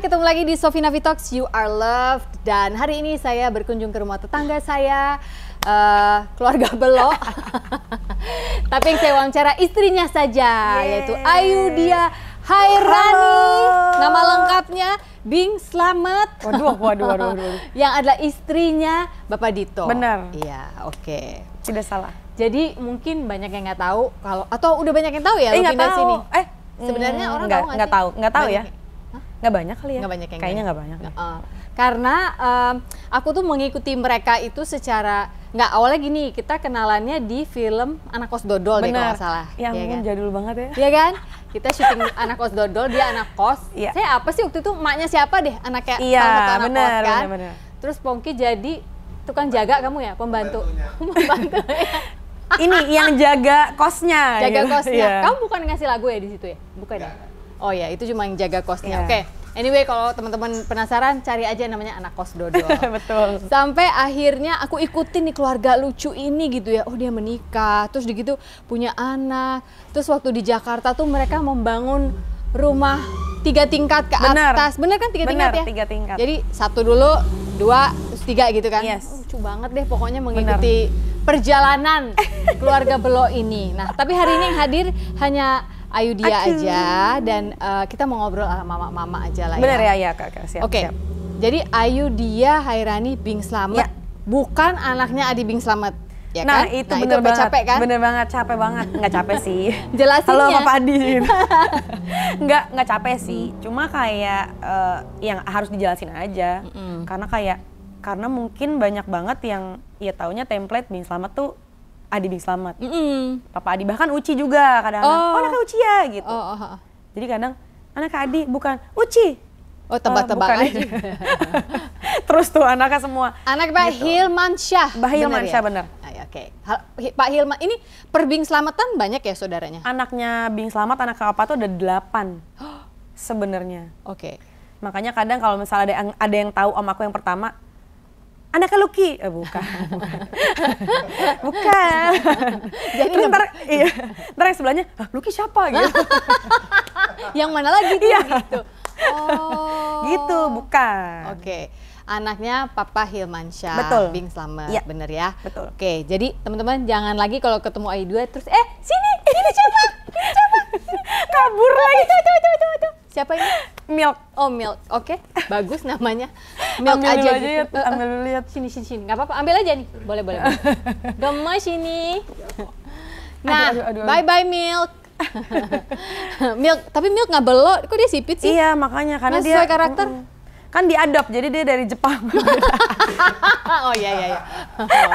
ketemu lagi di Sofina Vitox, You Are Loved. Dan hari ini saya berkunjung ke rumah tetangga saya, keluarga Belok. Tapi yang saya wawancara istrinya saja, yaitu Ayudhya Hairani. Nama lengkapnya Bing Slamet. Waduh. Yang adalah istrinya Bapak Dito. Benar. Iya, oke. Tidak salah. Jadi mungkin banyak yang nggak tahu kalau atau udah banyak yang tahu ya lo pindah sini. Sebenarnya orang tahu nggak sih? Nggak tahu ya. Nggak banyak kali ya. Nggak banyak yang kayaknya nggak banyak. Karena aku tuh mengikuti mereka itu secara nggak awalnya gini, kita kenalannya di film Anak Kos Dodol deh kalau nggak salah. Ya ampun, jadul banget ya. Iya kan? Kita syuting Anak Kos Dodol, dia anak kos. Iya. Saya apa sih waktu itu, emaknya siapa deh? Anaknya Iya, salah satu anak kos kan? Bener. Terus Pongki jadi tukang jaga kamu ya, pembantu. Pembantu. Ini yang jaga kosnya. Jaga gitu. kosnya. Iya. Kamu bukan ngasih lagu ya di situ ya? Bukan ya? Oh ya, itu cuma yang jaga kosnya. Iya. Oke. Anyway, kalau teman-teman penasaran, cari aja namanya Anak Kos Dodol. Betul. Sampai akhirnya aku ikutin nih keluarga lucu ini gitu ya. Oh, dia menikah, terus gitu punya anak. Terus waktu di Jakarta tuh mereka membangun rumah 3 tingkat ke atas. Bener kan 3 tingkat ya? 3 tingkat. Jadi 1 dulu, 2, terus 3 gitu kan? Yes. Lucu banget deh pokoknya mengikuti perjalanan keluarga Belok ini. Nah, tapi hari ini yang hadir hanya Ayudhya aja, dan kita mau ngobrol sama mama-mama aja lah ya. Bener ya Kak, siap. Oke. Jadi Ayudhya Hairani Bing Slamet, bukan anaknya Adi Bing Slamet. Ya Nah, kan? itu bener banget. Capek kan? Bener banget, capek banget. Nggak capek sih. Jelasinnya. Halo Papa Adi. Nggak capek sih. Cuma kayak yang harus dijelasin aja. Karena mungkin banyak banget yang ya taunya template Bing Slamet tuh Adi Bing Slamet. Papa Adi, bahkan Uci juga kadang-kadang. Oh, anaknya Uci ya gitu. Jadi kadang anak Adi bukan Uci. Oh, tebak-tebak aja. Terus tuh anaknya semua. Anak Pak gitu. Hilmansyah. Mbak Hilmansyah bener. Oke. Pak Hilman ini per Bing Slametan banyak ya saudaranya? Anaknya Bing Slamet, anak kakak tuh ada 8 sebenarnya. Oke. Makanya kadang kalau misalnya ada yang tahu om aku yang pertama, anaknya Lucky, bukan. Jadi ntar yang sebelahnya, Lucky siapa gitu. Yang mana lagi tuh gitu. Oh. Gitu, bukan. Oke. Anaknya Papa Hilmansyah, Betul. Bing Slamet, Ya, bener ya? betul. Oke, jadi teman-teman jangan lagi kalau ketemu Ayudhya terus sini, ini siapa? Kabur lagi. Tuh. Siapa ini? Milk. Oh, Milk. Oke, bagus namanya. Milk Ambil aja dulu gitu. ya, ambil dulu lihat. Sini. Nggak apa-apa, ambil aja nih. Boleh. Gemes ini. Nah, aduh. bye Milk. Milk, tapi Milk nggak belok, kok dia sipit sih? Iya, makanya karena dia sesuai dia karakter. Kan diadop, jadi dia dari Jepang. Oh iya.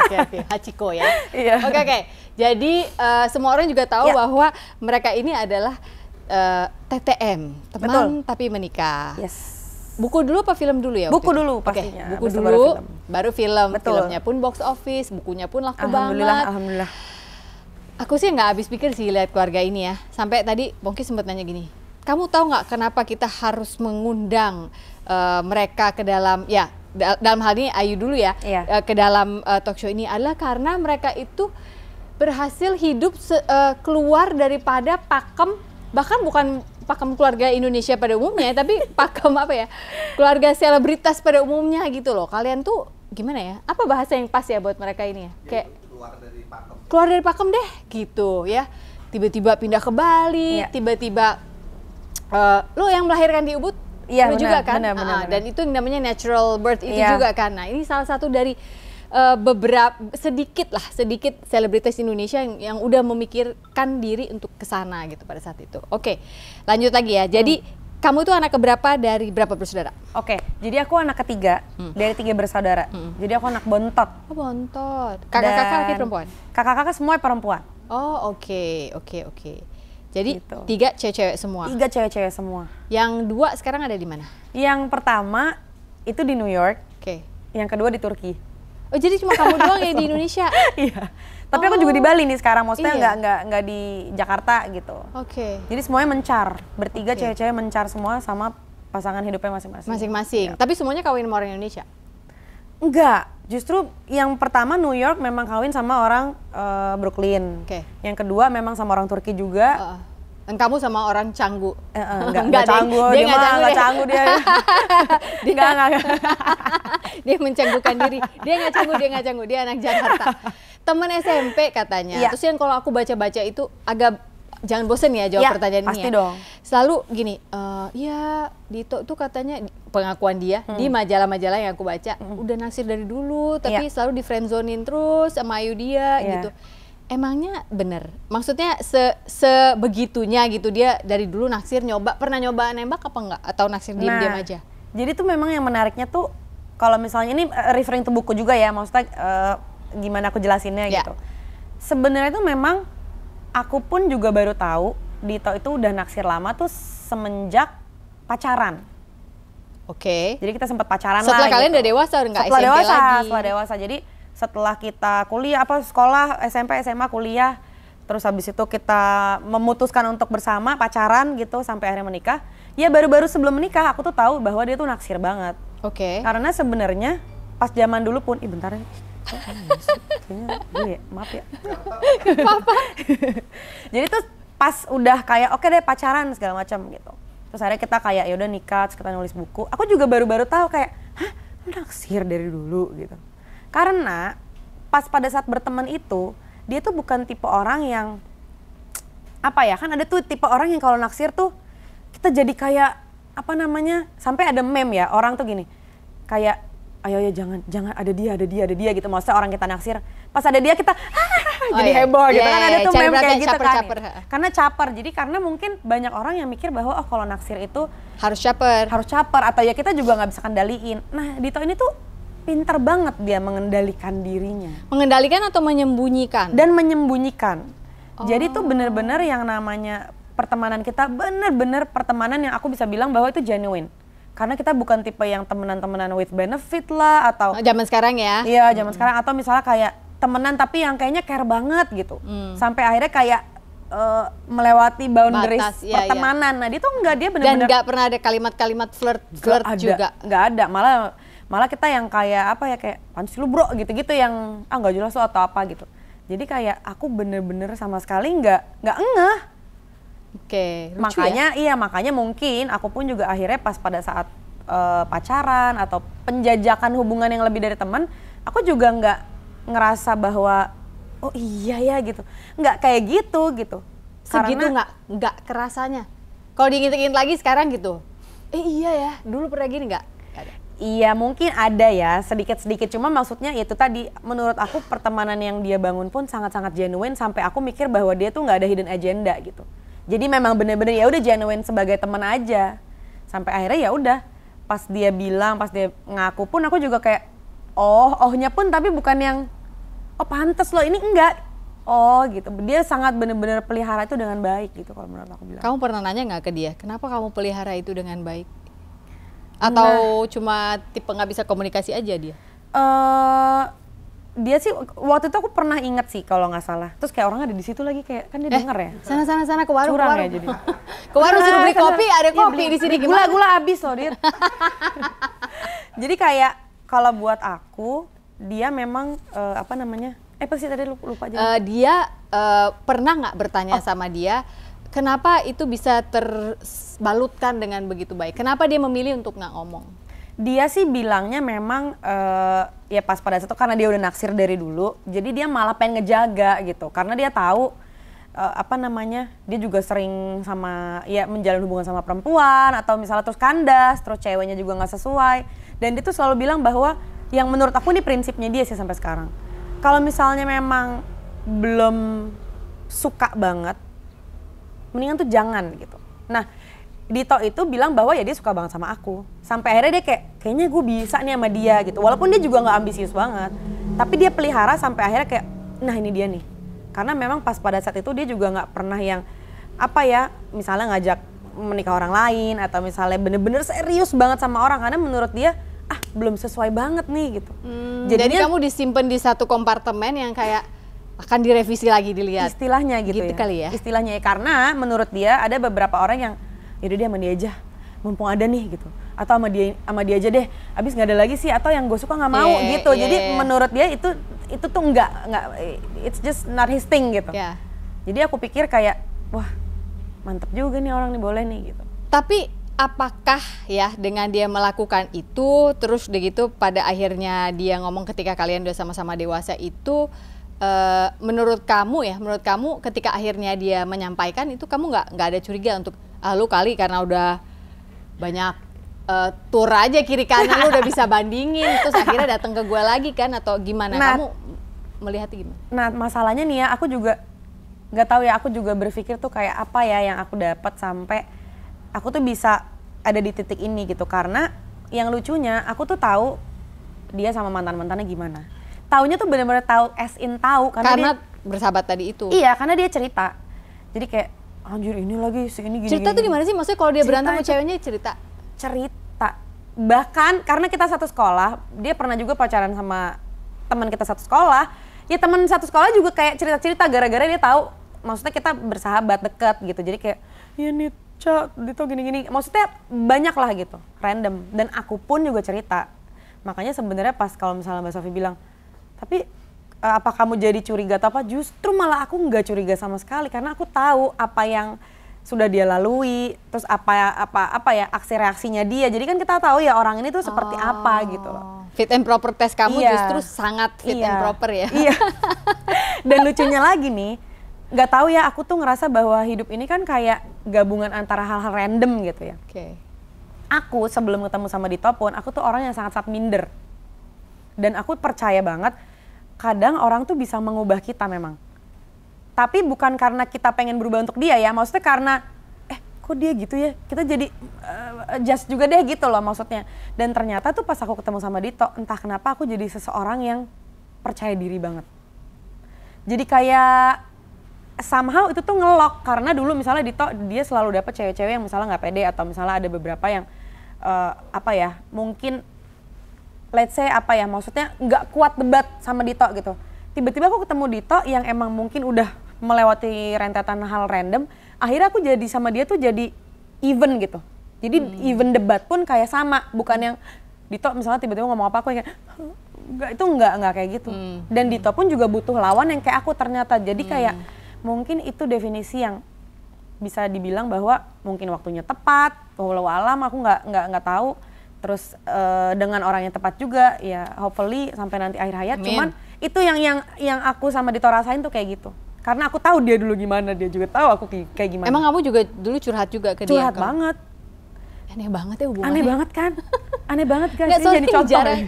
Oke. Hachiko ya. Iya. Oke. Jadi semua orang juga tahu bahwa mereka ini adalah TTM, teman Betul. tapi menikah. Yes. Buku dulu apa film dulu ya? Buku dulu pastinya. Buku Habis itu dulu, baru film. baru film. Betul. Filmnya pun box office, bukunya pun laku Alhamdulillah. banget. Aku sih nggak habis pikir sih lihat keluarga ini ya. Sampai tadi Pongki sempat nanya gini, kamu tahu nggak kenapa kita harus mengundang mereka ke dalam, ya dalam hal ini Ayu dulu ya, ke dalam talk show ini adalah karena mereka itu berhasil hidup keluar daripada pakem, bahkan bukan pakem keluarga Indonesia pada umumnya, tapi pakem apa ya, keluarga selebritas pada umumnya gitu loh. Kalian tuh gimana ya? Apa bahasa yang pas ya buat mereka ini ya? Kayak keluar dari pakem deh gitu ya. Tiba-tiba pindah ke Bali, tiba-tiba lo yang melahirkan di Ubud. Iya, benar, juga kan, benar. dan itu yang namanya natural birth itu juga kan. Nah, ini salah satu dari sedikit selebritas Indonesia yang udah memikirkan diri untuk kesana gitu pada saat itu. Oke, lanjut lagi ya. Jadi kamu tuh anak keberapa dari berapa bersaudara? Oke, jadi aku anak ketiga dari 3 bersaudara. Jadi aku anak bontot. Oh, bontot. Kakak-kakak laki perempuan? Kakak-kakak semua perempuan. Oh, oke. Jadi gitu. 3 cewek-cewek semua. 3 cewek-cewek semua. Yang 2 sekarang ada di mana? Yang pertama itu di New York. Oke. Yang kedua di Turki. Oh, jadi cuma kamu doang yang di Indonesia? Iya. Tapi aku juga di Bali nih sekarang. Maksudnya nggak di Jakarta gitu. Oke. Jadi semuanya mencar. Bertiga cewek-cewek mencar semua sama pasangan hidupnya masing-masing. Masing-masing. Tapi semuanya kawin sama orang Indonesia? Enggak. Justru yang pertama New York memang kawin sama orang Brooklyn. Oke. Yang kedua memang sama orang Turki juga. Kamu sama orang canggu. Enggak canggu, dia nggak canggu dia. Enggak. Dia mencanggukan diri. Dia nggak canggu, dia anak Jakarta. Temen SMP katanya. Iya. Terus yang kalau aku baca-baca itu agak jangan bosen ya jawab pertanyaan ini. Pasti ya. dong. Selalu gini, ya Dito tuh katanya pengakuan dia di majalah-majalah yang aku baca udah naksir dari dulu, tapi selalu di friendzonin terus sama Ayu dia gitu. Emangnya bener? Maksudnya sebegitunya gitu dia dari dulu naksir pernah nyoba nembak apa enggak? Atau naksir diam-diam aja? Jadi tuh memang yang menariknya tuh kalau misalnya ini referring to buku juga ya, maksudnya gimana aku jelasinnya gitu. Sebenarnya tuh memang aku pun juga baru tahu Dito itu udah naksir lama tuh semenjak pacaran. Oke. Jadi kita sempat pacaran setelah lah. Kalian gitu. Udah dewasa, udah nggak SMP dewasa, lagi. Setelah dewasa, jadi setelah kita kuliah sekolah SMP SMA kuliah, terus habis itu kita memutuskan untuk bersama pacaran gitu sampai akhirnya menikah. Ya baru-baru sebelum menikah aku tuh tahu bahwa dia tuh naksir banget. Oke. Karena sebenarnya pas zaman dulu pun, bentar ya. Kayaknya gue maaf ya. Apa? Jadi tuh pas udah kayak oke deh pacaran segala macam gitu. Terus akhirnya kita kayak ya udah nikah, terus kita nulis buku. Aku juga baru-baru tahu kayak, hah, naksir dari dulu gitu. Karena pas pada saat berteman itu, dia tuh bukan tipe orang yang apa ya, kan ada tuh tipe orang yang kalau naksir tuh kita jadi kayak apa namanya, sampai ada meme ya, orang tuh gini, kayak ayo ya jangan ada dia gitu. Maksudnya orang kita naksir, pas ada dia kita jadi heboh gitu kan, ada tuh meme kayak gitu caper. kan. Karena caper, jadi karena mungkin banyak orang yang mikir bahwa kalau naksir itu harus caper atau ya kita juga nggak bisa kendaliin. Nah Dito ini tuh pintar banget dia mengendalikan dirinya. Mengendalikan atau menyembunyikan? Dan menyembunyikan. Jadi tuh bener-bener yang namanya pertemanan kita bener-bener pertemanan yang aku bisa bilang bahwa itu genuine. Karena kita bukan tipe yang temenan-temenan with benefit lah atau zaman sekarang ya. Iya, zaman sekarang, atau misalnya kayak temenan tapi yang kayaknya care banget gitu. Sampai akhirnya kayak melewati boundaries pertemanan. Nah, dia tuh enggak, dia bener-bener. Dan enggak pernah ada kalimat-kalimat flirt juga. Enggak ada. Malah kita yang kayak apa ya, kayak apaan sih lu bro gitu-gitu yang enggak jelas lo atau apa gitu. Jadi kayak aku bener-bener sama sekali enggak ngeh. Oke, makanya ya? Makanya mungkin aku pun juga akhirnya pas pada saat pacaran atau penjajakan hubungan yang lebih dari teman, aku juga nggak ngerasa bahwa oh iya ya gitu, nggak kayak gitu. Segitu nggak kerasanya. Kalau diinget-inget lagi sekarang gitu, iya ya, dulu pernah gini nggak? Iya mungkin ada ya, sedikit-sedikit, cuma maksudnya itu tadi, menurut aku pertemanan yang dia bangun pun sangat-sangat genuine sampai aku mikir bahwa dia tuh nggak ada hidden agenda gitu. Jadi memang bener-bener ya udah genuine sebagai teman aja. Sampai akhirnya ya udah, pas dia bilang, pas dia ngaku pun aku juga kayak ohnya pun tapi bukan yang oh pantes loh ini, enggak. Oh gitu. Dia sangat bener-bener pelihara itu dengan baik gitu kalau menurut aku bilang. Kamu pernah nanya nggak ke dia, kenapa kamu pelihara itu dengan baik? Atau cuma tipe nggak bisa komunikasi aja dia? Dia sih waktu itu aku pernah inget sih kalau nggak salah. Terus kayak orang ada di situ lagi, kayak kan dia denger ya. Sana ke warung. Curang ya jadi. Ke warung suruh beli kopi, ada kopi di sini gimana? Gula habis loh Dir. Jadi kayak kalau buat aku dia memang apa namanya? Apa sih tadi lupa aja. Dia pernah nggak bertanya sama dia, kenapa itu bisa terbalutkan dengan begitu baik? Kenapa dia memilih untuk nggak ngomong? Dia sih bilangnya memang ya pas pada saat itu karena dia udah naksir dari dulu, jadi dia malah pengen ngejaga gitu. Karena dia tahu apa namanya, dia juga sering sama ya menjalin hubungan sama perempuan atau misalnya terus kandas, terus ceweknya juga nggak sesuai. Dan dia tuh selalu bilang bahwa yang menurut aku ini prinsipnya dia sih sampai sekarang. Kalau misalnya memang belum suka banget, mendingan tuh jangan gitu. Nah, Dito itu bilang bahwa ya dia suka banget sama aku. Sampai akhirnya dia kayaknya gue bisa nih sama dia gitu. Walaupun dia juga nggak ambisius banget. Tapi dia pelihara sampai akhirnya kayak, nah ini dia nih. Karena memang pas pada saat itu dia juga nggak pernah yang, apa ya, misalnya ngajak menikah orang lain. Atau misalnya bener-bener serius banget sama orang. Karena menurut dia, belum sesuai banget nih gitu. Jadi kamu disimpan di satu kompartemen yang kayak akan direvisi lagi dilihat. Istilahnya gitu ya. Kali ya. Istilahnya ya, karena menurut dia ada beberapa orang yang yaudah dia sama dia aja, mumpung ada nih gitu, atau sama dia aja deh, abis nggak ada lagi sih, atau yang gue suka nggak mau gitu. Jadi menurut dia itu tuh nggak, it's just not his thing gitu. Jadi aku pikir kayak wah mantep juga nih orang nih, boleh nih gitu. Tapi apakah ya dengan dia melakukan itu, terus udah gitu pada akhirnya dia ngomong ketika kalian udah sama-sama dewasa itu, menurut kamu ketika akhirnya dia menyampaikan itu, kamu nggak ada curiga untuk lu kali karena udah banyak tur aja kiri kanan lu udah bisa bandingin, terus akhirnya datang ke gue lagi kan, atau gimana? Kamu melihatnya gimana? Nah masalahnya nih ya, aku juga nggak tahu ya, aku juga berpikir tuh kayak apa ya yang aku dapat sampai aku tuh bisa ada di titik ini gitu. Karena yang lucunya aku tuh tahu dia sama mantannya gimana. Taunya tuh benar-benar tahu, as in tahu karena dia, bersahabat tadi itu. Iya, karena dia cerita. Jadi kayak anjir ini lagi ini gini. Cerita tuh di mana sih? Maksudnya kalau dia berantem sama ceweknya cerita. Bahkan karena kita satu sekolah, dia pernah juga pacaran sama teman kita satu sekolah. Ya teman satu sekolah juga kayak cerita-cerita gara-gara dia tahu maksudnya kita bersahabat dekat gitu. Jadi kayak ya nih Cak, Dito gini-gini. Maksudnya banyak lah gitu, random. Dan aku pun juga cerita. Makanya sebenarnya pas kalau misalnya Mbak Sofi bilang, tapi apa kamu jadi curiga atau apa? Justru malah aku nggak curiga sama sekali karena aku tahu apa yang sudah dia lalui, terus apa ya aksi reaksinya dia. Jadi kan kita tahu ya orang ini tuh seperti apa gitu loh. Fit and proper test kamu justru sangat fit and proper ya. Iya. Dan lucunya lagi nih, nggak tahu ya, aku tuh ngerasa bahwa hidup ini kan kayak gabungan antara hal-hal random gitu ya. Aku sebelum ketemu sama Dito pun, aku tuh orang yang sangat-sangat minder. Dan aku percaya banget, kadang orang tuh bisa mengubah kita memang. Tapi bukan karena kita pengen berubah untuk dia ya, maksudnya karena kok dia gitu ya, kita jadi adjust juga deh gitu loh maksudnya. Dan ternyata tuh pas aku ketemu sama Dito, entah kenapa aku jadi seseorang yang percaya diri banget. Jadi kayak somehow itu tuh ngelok, karena dulu misalnya Dito dia selalu dapet cewek-cewek yang misalnya nggak pede, atau misalnya ada beberapa yang mungkin let's say maksudnya nggak kuat debat sama Dito gitu. Tiba-tiba aku ketemu Dito yang emang mungkin udah melewati rentetan hal random, akhirnya aku jadi sama dia tuh jadi even gitu. Jadi even debat pun kayak sama, bukan yang Dito misalnya tiba-tiba ngomong apa aku kayak enggak kayak gitu. Dan Dito pun juga butuh lawan yang kayak aku ternyata. Jadi kayak mungkin itu definisi yang bisa dibilang bahwa mungkin waktunya tepat, walau alam aku nggak tahu. Terus dengan orang yang tepat juga ya, hopefully sampai nanti akhir hayat. Cuman itu yang aku sama Dito rasain tuh kayak gitu. Karena aku tahu dia dulu gimana, dia juga tahu aku kayak gimana. Emang kamu juga dulu curhat juga ke dia? Curhat banget. Aneh banget ya hubungannya. Aneh banget kan? Aneh banget kan? Nggak, soalnya ini jarang,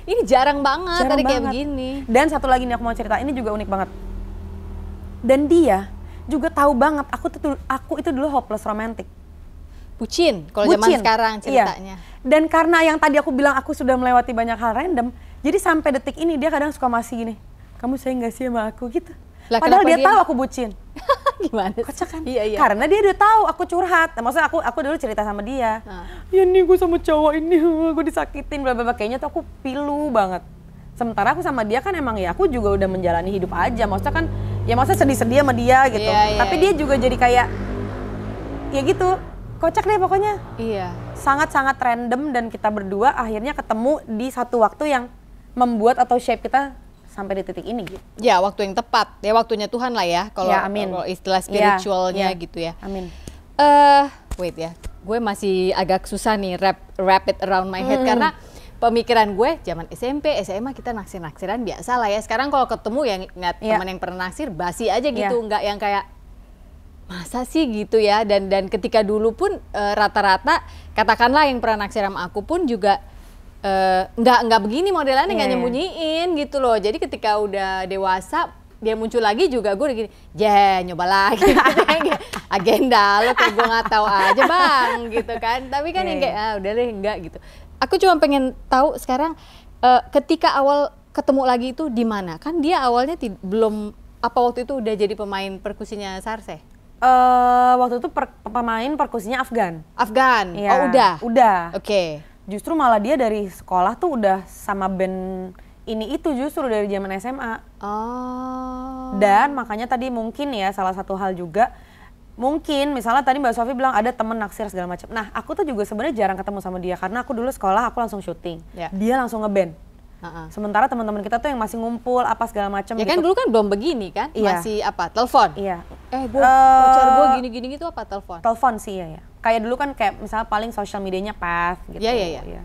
ini jarang banget jarang kayak banget. begini. Dan satu lagi nih aku mau cerita, ini juga unik banget. Dan dia juga tahu banget, aku itu dulu hopeless romantic. Bucin, kalau zaman sekarang ceritanya. Iya. Dan karena yang tadi aku bilang aku sudah melewati banyak hal random, jadi sampai detik ini dia kadang suka masih gini, kamu sayang gak sih sama aku gitu. Lah, padahal dia tahu aku bucin. Gimana? Kocak kan? Iya. Karena dia udah tahu aku curhat. Maksudnya aku dulu cerita sama dia. Ya nih gue sama cowok ini, gue disakitin, bla bla bla. Kayaknya tuh aku pilu banget. Sementara aku sama dia kan emang ya aku juga udah menjalani hidup aja. Maksudnya kan ya maksudnya sedih-sedih sama dia gitu. Tapi dia juga jadi kayak ya gitu. Kocak deh pokoknya. Iya. Sangat-sangat random dan kita berdua akhirnya ketemu di satu waktu yang membuat atau shape kita sampai di titik ini gitu. Ya waktu yang tepat, ya waktunya Tuhan lah ya kalau ya, istilah spiritualnya gitu ya. Amin. Wait ya, gue masih agak susah nih wrap it around my head karena pemikiran gue zaman SMP, SMA kita naksir-naksiran biasa lah ya. Sekarang kalau ketemu yang ngeliat teman yang pernah naksir basi aja gitu, nggak yang kayak masa sih gitu ya. Dan ketika dulu pun rata-rata katakanlah yang pernah naksir sama aku pun juga nggak begini modelannya, nggak nyembunyiin gitu loh. Jadi ketika udah dewasa dia muncul lagi juga gue udah gini, nyoba lagi agenda lo kayak gue nggak tahu aja bang gitu kan. Tapi kan yang kayak udah deh enggak gitu. Aku cuma pengen tahu sekarang ketika awal ketemu lagi itu di mana? Kan dia awalnya belum waktu itu udah jadi pemain perkusinya Sarse? Waktu itu pemain perkusinya Afgan. Ya. Oh udah. Oke. Justru malah dia dari sekolah tuh udah sama band ini itu justru dari zaman SMA. Dan makanya tadi mungkin ya salah satu hal juga, mungkin misalnya tadi Mbak Sofi bilang ada temen naksir segala macam. Nah aku tuh juga sebenarnya jarang ketemu sama dia karena aku dulu sekolah aku langsung syuting, dia langsung ngeband. Sementara teman-teman kita tuh yang masih ngumpul apa segala macam. Ya kan dulu kan belum begini kan, masih telepon. Iya, Pacar gue gini-gini gitu apa telepon? Telepon sih ya. Kayak dulu kan kayak misalnya paling sosial medianya Path gitu. Iya.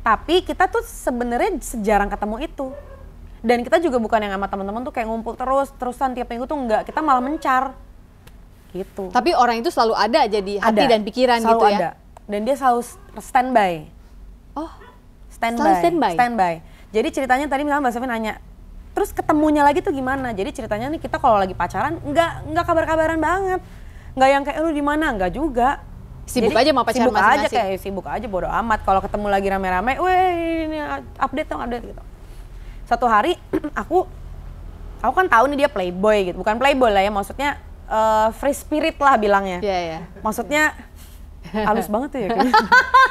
Tapi kita tuh sebenarnya sejarang ketemu itu. Dan kita juga bukan yang sama teman-teman tuh kayak ngumpul terusan tiap minggu tuh enggak, kita malah mencar. Gitu. Tapi orang itu selalu ada aja di hati dan pikiran selalu gitu ya. Ada. Dan dia selalu standby. Oh. Standby. Jadi ceritanya tadi misalnya Mbak Sofi nanya, terus ketemunya lagi tuh gimana? Jadi ceritanya nih kita kalau lagi pacaran nggak kabar-kabaran banget. Nggak yang kayak lu di mana, nggak juga. Sibuk aja sama pacaran masing-masing. Sibuk aja bodo amat. Kalau ketemu lagi rame-rame, weh ini update gitu. Satu hari aku kan tahu nih dia playboy gitu. Bukan playboy lah ya, maksudnya free spirit lah bilangnya. Iya. Maksudnya halus banget tuh ya.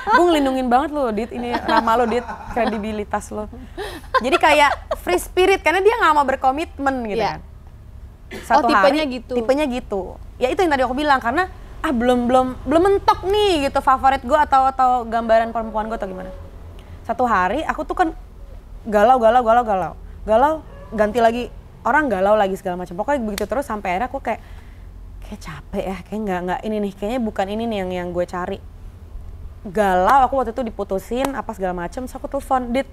Gue ngelindungin banget lo, Dit. Ini nama lo, Dit. Kredibilitas lo. Jadi kayak free spirit karena dia nggak mau berkomitmen gitu kan. Satu tipenya hari, gitu. Tipenya gitu. Ya itu yang tadi aku bilang karena belum mentok nih gitu favorit gue atau gambaran perempuan gue atau gimana. Satu hari aku tuh kan galau, ganti lagi orang galau lagi segala macam. Pokoknya begitu terus sampai akhirnya aku kayak capek ya, kayak nggak ini nih, kayaknya bukan ini nih yang gue cari. Galau, aku waktu itu diputusin apa segala macam, terus aku telepon, Dit,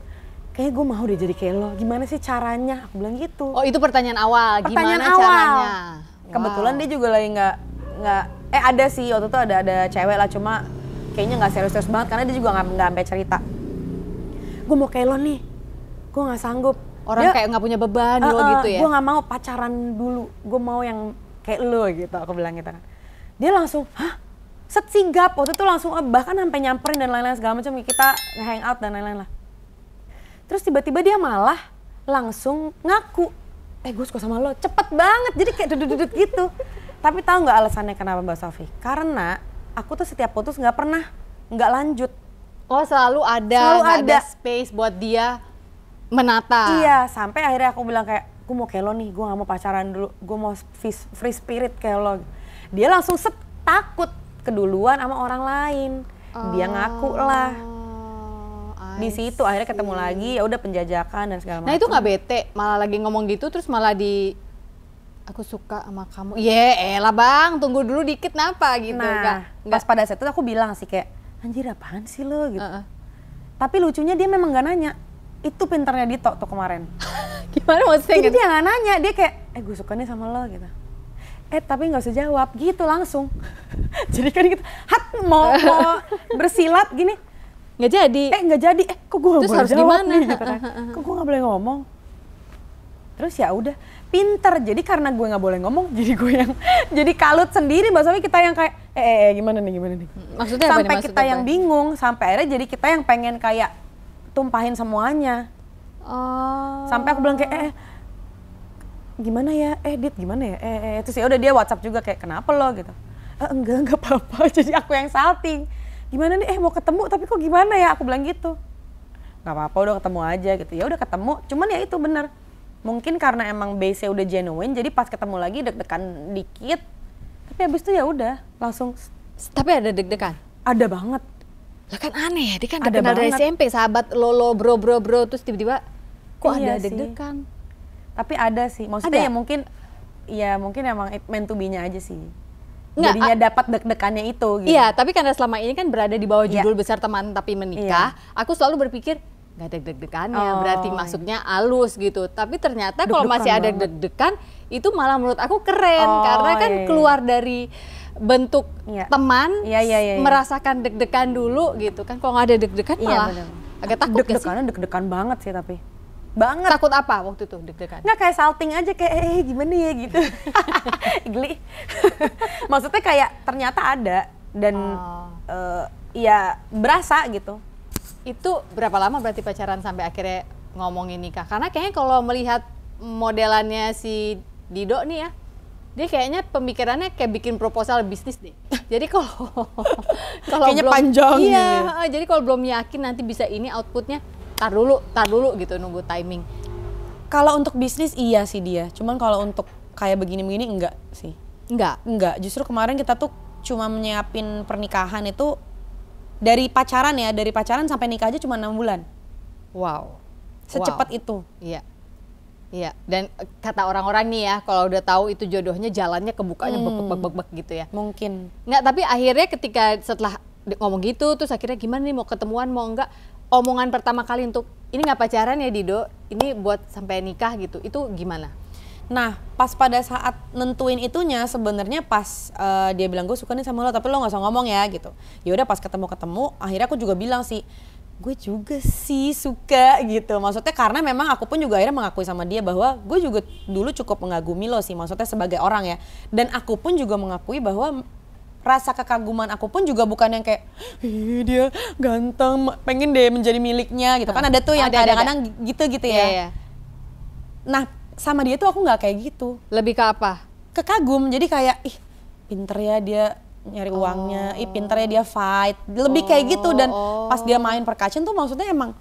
kayaknya gue mau deh jadi kayak lo, gimana sih caranya? Aku bilang gitu. Oh itu pertanyaan awal, gimana caranya? Kebetulan dia juga lagi nggak ada sih waktu itu ada cewek lah, cuma kayaknya nggak serius banget karena dia juga nggak sampai cerita. Gue mau kayak lo nih, gue nggak sanggup. Orang kayak nggak punya beban lo gitu ya? Gue nggak mau pacaran dulu, gue mau yang kayak lo gitu, aku bilang gitu kan. Dia langsung, hah? Sigap, waktu itu langsung bahkan sampai nyamperin dan lain-lain segala macam, kita nge-hangout dan lain-lain lah. Terus tiba-tiba dia malah langsung ngaku, gue suka sama lo, cepet banget, jadi kayak duduk-duduk gitu. Tapi tahu nggak alasannya kenapa Mbak Sofi? Karena aku tuh setiap putus nggak pernah nggak lanjut. Oh selalu ada space buat dia menata. Iya, sampai akhirnya aku bilang kayak, gue mau kayak lo nih, gue gak mau pacaran dulu, gue mau free spirit kayak lo. Dia langsung takut keduluan sama orang lain. Dia ngaku lah. Di situ akhirnya ketemu lagi, ya udah penjajakan dan segala macam. Nah itu nggak bete, malah lagi ngomong gitu terus malah aku suka sama kamu. Elah bang, tunggu dulu dikit napa gitu. Nah, pas pada saat itu aku bilang sih kayak, anjir apaan sih lo gitu. Tapi lucunya dia memang gak nanya. Itu pinternya Dito tuh kemarin. Gimana maksudnya? Jadi dia gak nanya, dia kayak, gue suka nih sama lo gitu. Tapi gak usah jawab, gitu langsung. Jadi kan kita, mau bersilat gini. Gak jadi? Gak jadi, kok gue gak boleh jawab gimana? Nih gitu kan. Kok gue gak boleh ngomong. Terus ya udah, pinter. Jadi karena gue gak boleh ngomong, jadi gue yang jadi kalut sendiri. Maksudnya kita yang kayak, gimana nih. Maksudnya sampai kita yang bingung, sampai akhirnya jadi kita yang pengen kayak tumpahin semuanya. Sampai aku bilang kayak gimana ya, Dit gimana ya, terus ya udah dia WhatsApp juga kayak kenapa lo gitu. Enggak apa-apa. Jadi aku yang salting. Gimana nih, mau ketemu tapi kok gimana ya, aku bilang gitu. Nggak apa-apa, udah ketemu aja gitu. Ya udah ketemu, cuman ya itu bener. Mungkin karena emang base-nya udah genuine, jadi pas ketemu lagi deg-degan dikit. Tapi abis itu ya udah langsung. Tapi ada deg-degan? Ada banget. Lah kan aneh ya, dia kan udah kenal dari SMP, sahabat lo bro, terus tiba-tiba kok ada deg-degan? Tapi ada sih, maksudnya ya mungkin emang meant to be-nya aja sih. Jadinya dapat deg-degannya itu gitu. Iya, tapi karena selama ini kan berada di bawah judul besar teman tapi menikah, aku selalu berpikir nggak ada deg-degannya, berarti masuknya halus gitu. Tapi ternyata kalau masih ada deg-degan, itu malah menurut aku keren, karena kan keluar dari bentuk teman, merasakan deg-degan dulu gitu kan. Kalau nggak ada deg-degan malah agak takut. Deg-degannya deg-degan banget sih tapi. Banget. Takut apa waktu itu deg-degan? Nggak, kayak salting aja kayak gimana ya gitu. Geli. Maksudnya kayak ternyata ada dan ya berasa gitu. Itu berapa lama berarti pacaran sampai akhirnya ngomongin nikah? Karena kayaknya kalau melihat modelannya si Dido nih ya, dia kayaknya pemikirannya kayak bikin proposal bisnis deh. Jadi kalau kayaknya belum, panjang. Iya, jadi kalau belum yakin nanti bisa ini outputnya, tar dulu gitu, nunggu timing. Kalau untuk bisnis iya sih dia, cuman kalau untuk kayak begini-begini enggak sih. Enggak, justru kemarin kita tuh cuma menyiapin pernikahan itu dari pacaran sampai nikah aja cuma 6 bulan. Wow. Secepat itu. Iya. Iya, dan kata orang-orang nih ya, kalau udah tahu itu jodohnya, jalannya kebukanya bek gitu ya. Mungkin. Nggak, tapi akhirnya ketika setelah ngomong gitu, terus akhirnya gimana nih, mau ketemuan mau enggak? Omongan pertama kali untuk, ini nggak pacaran ya Dido, ini buat sampai nikah gitu, itu gimana? Nah, pas pada saat nentuin itunya, sebenarnya pas dia bilang gue suka nih sama lo, tapi lo nggak usah ngomong ya gitu. Ya udah pas ketemu, akhirnya aku juga bilang sih, gue juga sih suka gitu. Maksudnya karena memang aku pun juga akhirnya mengakui sama dia bahwa gue juga dulu cukup mengagumi lo sih, maksudnya sebagai orang ya. Dan aku pun juga mengakui bahwa rasa kekaguman aku pun juga bukan yang kayak dia ganteng, pengen deh menjadi miliknya gitu. Kan ada tuh yang kadang-kadang gitu ya. Iya. Nah, sama dia tuh aku nggak kayak gitu. Lebih ke apa? Kekagum, jadi kayak ih pinter ya dia nyari uangnya, pinter ya dia fight, lebih kayak gitu. Dan pas dia main percussion tuh maksudnya emang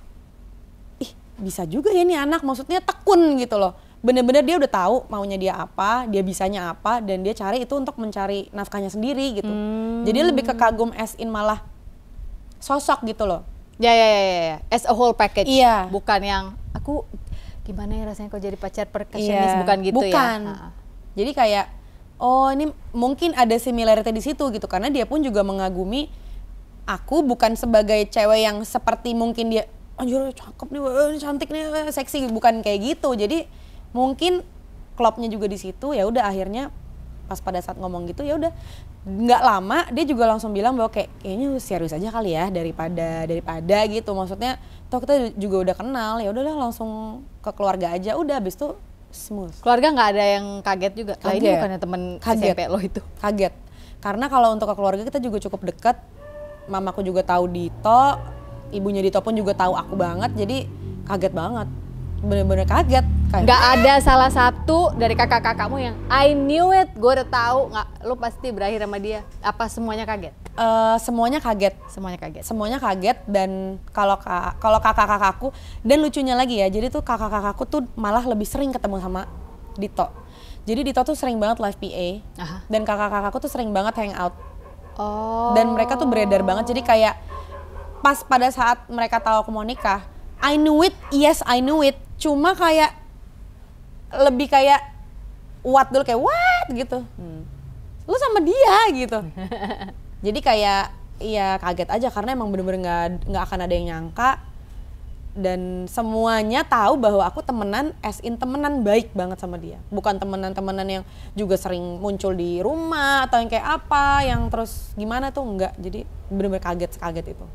ih bisa juga ya nih anak, maksudnya tekun gitu loh. Bener-bener dia udah tahu maunya dia apa, dia bisanya apa, dan dia cari itu untuk mencari nafkahnya sendiri gitu. Jadi lebih ke kagum as in malah sosok gitu loh. Ya, as a whole package. Iya. Bukan yang aku gimana ya rasanya kalau jadi pacar percussionist, bukan gitu ya. Bukan. Jadi kayak oh ini mungkin ada similarity di situ gitu, karena dia pun juga mengagumi aku bukan sebagai cewek yang seperti mungkin dia anjir cakep nih, cantik nih, seksi, bukan kayak gitu. Jadi mungkin klopnya juga di situ. Ya udah akhirnya pas pada saat ngomong gitu ya udah nggak lama dia juga langsung bilang bahwa kayaknya serius aja kali ya daripada gitu. Maksudnya toh kita juga udah kenal, ya udahlah langsung ke keluarga aja, udah habis itu smooth. Keluarga nggak ada yang kaget juga? Lah ini bukannya temen SMP lo itu? Kaget, karena kalau untuk ke keluarga kita juga cukup dekat. Mamaku juga tahu Dito, ibunya Dito pun juga tahu aku banget, jadi kaget banget, bener-bener kaget. Nggak ada salah satu dari kakak-kakakmu yang I knew it, gue udah tahu, nggak, lo pasti berakhir sama dia? Apa semuanya kaget? Semuanya kaget. Semuanya kaget. Dan kalau kakak-kakakku, dan lucunya lagi ya, jadi tuh kakak-kakakku tuh malah lebih sering ketemu sama Dito. Jadi Dito tuh sering banget live PA. Dan kakak-kakakku tuh sering banget hangout. Dan mereka tuh beredar banget, jadi kayak pas pada saat mereka tahu aku mau nikah, I knew it, yes I knew it. Cuma kayak lebih kayak what dulu, kayak what gitu. Lu sama dia gitu. Jadi kayak ya kaget aja karena emang bener-bener nggak akan ada yang nyangka. Dan semuanya tahu bahwa aku temenan, as in temenan baik banget sama dia. Bukan temenan yang juga sering muncul di rumah atau yang kayak apa, yang terus gimana tuh, enggak. Jadi bener-bener kaget itu.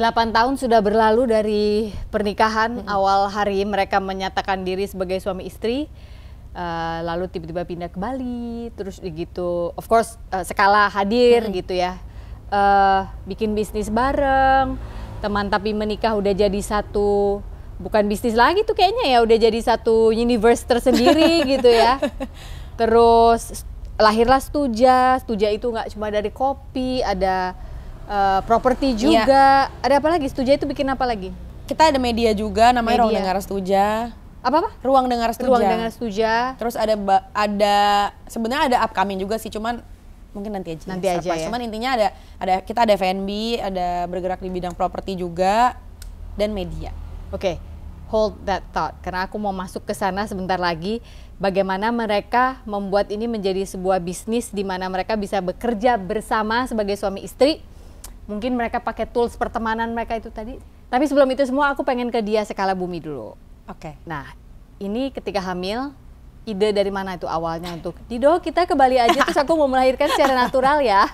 8 tahun sudah berlalu dari pernikahan. Awal hari mereka menyatakan diri sebagai suami istri, lalu tiba-tiba pindah ke Bali, terus gitu, of course Skala hadir gitu ya, bikin bisnis bareng, teman tapi menikah udah jadi satu, bukan bisnis lagi tuh kayaknya ya, udah jadi satu universe tersendiri gitu ya. Terus lahirlah Stuja itu nggak cuma dari kopi, ada properti juga. Ada apa lagi? Stuja itu bikin apa lagi? Kita ada media juga, namanya Ruang Dengar Stuja. Apa? Ruang Dengar Stuja. Terus ada sebenarnya ada upcoming juga sih, cuman mungkin nanti aja ya. Cuman intinya kita ada F&B, ada bergerak di bidang properti juga, dan media. Oke, hold that thought, karena aku mau masuk ke sana sebentar lagi. Bagaimana mereka membuat ini menjadi sebuah bisnis di mana mereka bisa bekerja bersama sebagai suami istri. Mungkin mereka pakai tools pertemanan mereka itu tadi. Tapi sebelum itu semua aku pengen ke Dia Skala Bumi dulu. Oke. Nah, ini ketika hamil, ide dari mana itu awalnya untuk Dido kita ke Bali aja terus aku mau melahirkan secara natural ya?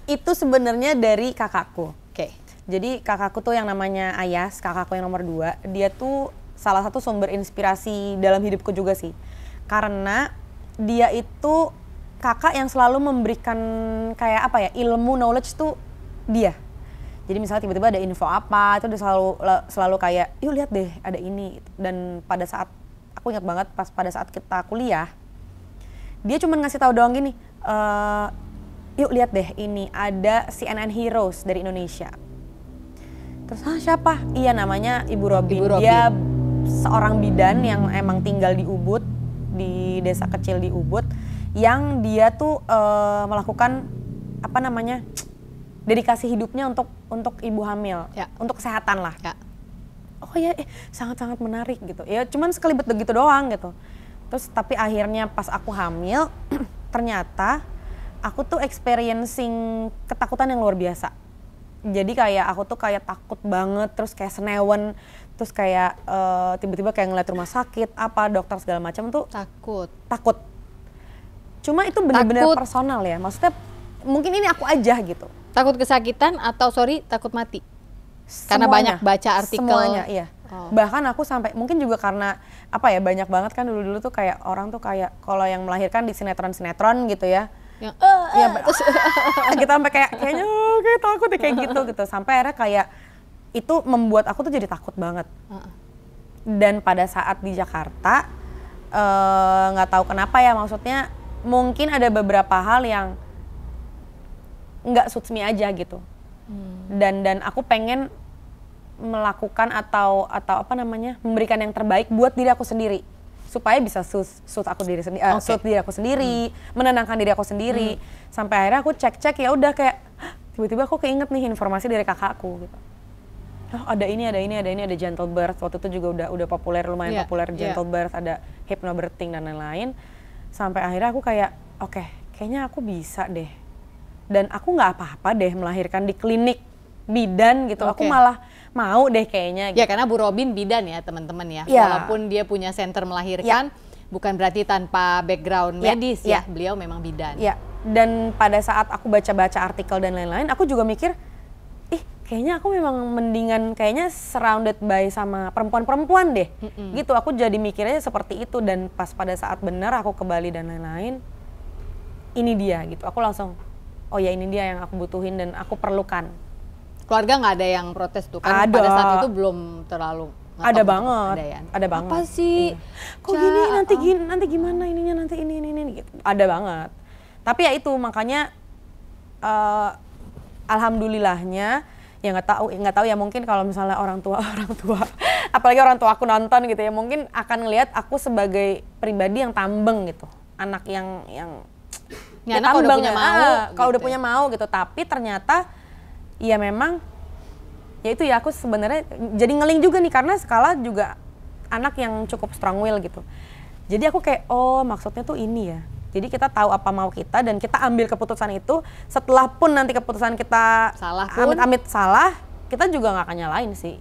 Itu sebenarnya dari kakakku. Oke. Jadi kakakku tuh yang namanya Ayas, kakakku yang nomor 2, dia tuh salah satu sumber inspirasi dalam hidupku juga sih. Karena dia itu kakak yang selalu memberikan kayak apa ya, ilmu, knowledge tuh dia. Jadi misalnya tiba-tiba ada info apa, itu dia selalu kayak, yuk lihat deh ada ini. Dan pada saat, aku ingat banget pas pada saat kita kuliah, dia cuma ngasih tahu doang gini, yuk lihat deh ini ada CNN Heroes dari Indonesia. Terus siapa? Iya namanya Ibu Robin. Dia seorang bidan yang emang tinggal di Ubud, di desa kecil di Ubud, yang dia tuh melakukan apa namanya, dedikasi hidupnya untuk ibu hamil, untuk kesehatan lah. oh ya sangat-sangat menarik gitu. Ya cuman sekelibet begitu doang gitu. Terus tapi akhirnya pas aku hamil ternyata aku tuh experiencing ketakutan yang luar biasa. Jadi kayak aku tuh kayak takut banget, terus kayak senewen, terus kayak tiba-tiba kayak ngeliat rumah sakit, apa dokter segala macam tuh takut. Cuma itu benar-benar personal ya, maksudnya mungkin ini aku aja gitu. Takut kesakitan atau takut mati? Semuanya, karena banyak baca artikel. Semuanya, iya. Bahkan aku sampai mungkin juga karena apa ya, banyak banget kan dulu-dulu tuh kayak orang tuh kayak kalau yang melahirkan di sinetron-sinetron gitu ya. Yang terus kita sampai kayaknya kayak takut ya kayak gitu sampai akhirnya kayak itu membuat aku tuh jadi takut banget. Dan pada saat di Jakarta nggak tahu kenapa ya, maksudnya mungkin ada beberapa hal yang nggak suits me aja gitu. Dan aku pengen melakukan atau apa namanya, memberikan yang terbaik buat diri aku sendiri supaya bisa suit diri aku sendiri, menenangkan diri aku sendiri. Sampai akhirnya aku cek ya udah kayak tiba-tiba aku keinget nih informasi dari kakakku gitu. Oh, ada gentle birth, waktu itu juga udah populer, lumayan populer gentle birth, ada hypnobirthing dan lain-lain. Sampai akhirnya aku kayak oke, kayaknya aku bisa deh. Dan aku nggak apa-apa deh melahirkan di klinik bidan gitu. Aku malah mau deh kayaknya gitu. Ya karena Bu Robin bidan ya teman-teman ya. Walaupun dia punya center melahirkan, bukan berarti tanpa background medis ya. Beliau memang bidan. Ya, dan pada saat aku baca-baca artikel dan lain-lain, aku juga mikir, kayaknya aku memang mendingan kayaknya surrounded by sama perempuan-perempuan deh. Gitu, aku jadi mikirnya seperti itu. Dan pas pada saat benar aku ke Bali dan lain-lain, ini dia gitu. Aku langsung, oh ya ini dia yang aku butuhin dan aku perlukan. Keluarga nggak ada yang protes tuh kan? Pada saat itu belum terlalu. Ada banget. Apa sih? Kok gini nanti gimana ininya, nanti ini gitu. Ada banget. Tapi ya itu makanya alhamdulillahnya ya nggak tahu ya, mungkin kalau misalnya orang tua apalagi orang tua aku nonton gitu ya, mungkin akan ngelihat aku sebagai pribadi yang tambeng gitu, anak yang anak kalau udah punya mau kalau udah punya mau gitu. Tapi ternyata ya memang ya itu ya, aku sebenarnya jadi ngeling juga nih karena Skala juga anak yang cukup strong will gitu. Jadi aku kayak oh maksudnya tuh ini ya. Jadi kita tahu apa mau kita dan kita ambil keputusan itu. Setelah pun nanti keputusan kita amit-amit salah, kita juga nggak akan nyalain sih.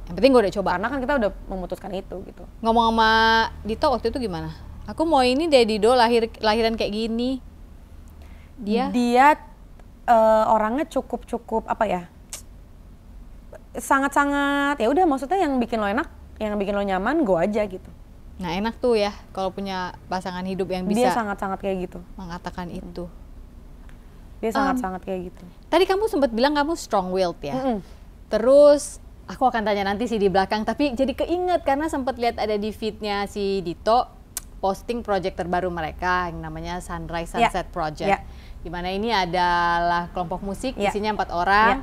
Yang penting gue udah coba. Karena kan kita udah memutuskan itu gitu. Ngomong sama Dito waktu itu gimana? Aku mau ini deh Dido lahiran kayak gini. Dia orangnya cukup apa ya? Sangat-sangat ya udah, maksudnya yang bikin lo enak, yang bikin lo nyaman, go aja gitu. Nah enak tuh ya kalau punya pasangan hidup yang bisa. Dia sangat-sangat kayak gitu. Mengatakan itu. Dia sangat-sangat kayak gitu. Tadi kamu sempat bilang kamu strong willed ya. Terus aku akan tanya nanti sih di belakang, tapi jadi keinget karena sempat lihat ada di feednya si Dito posting project terbaru mereka yang namanya Sunrise Sunset Project. Dimana ini adalah kelompok musik, isinya 4 orang.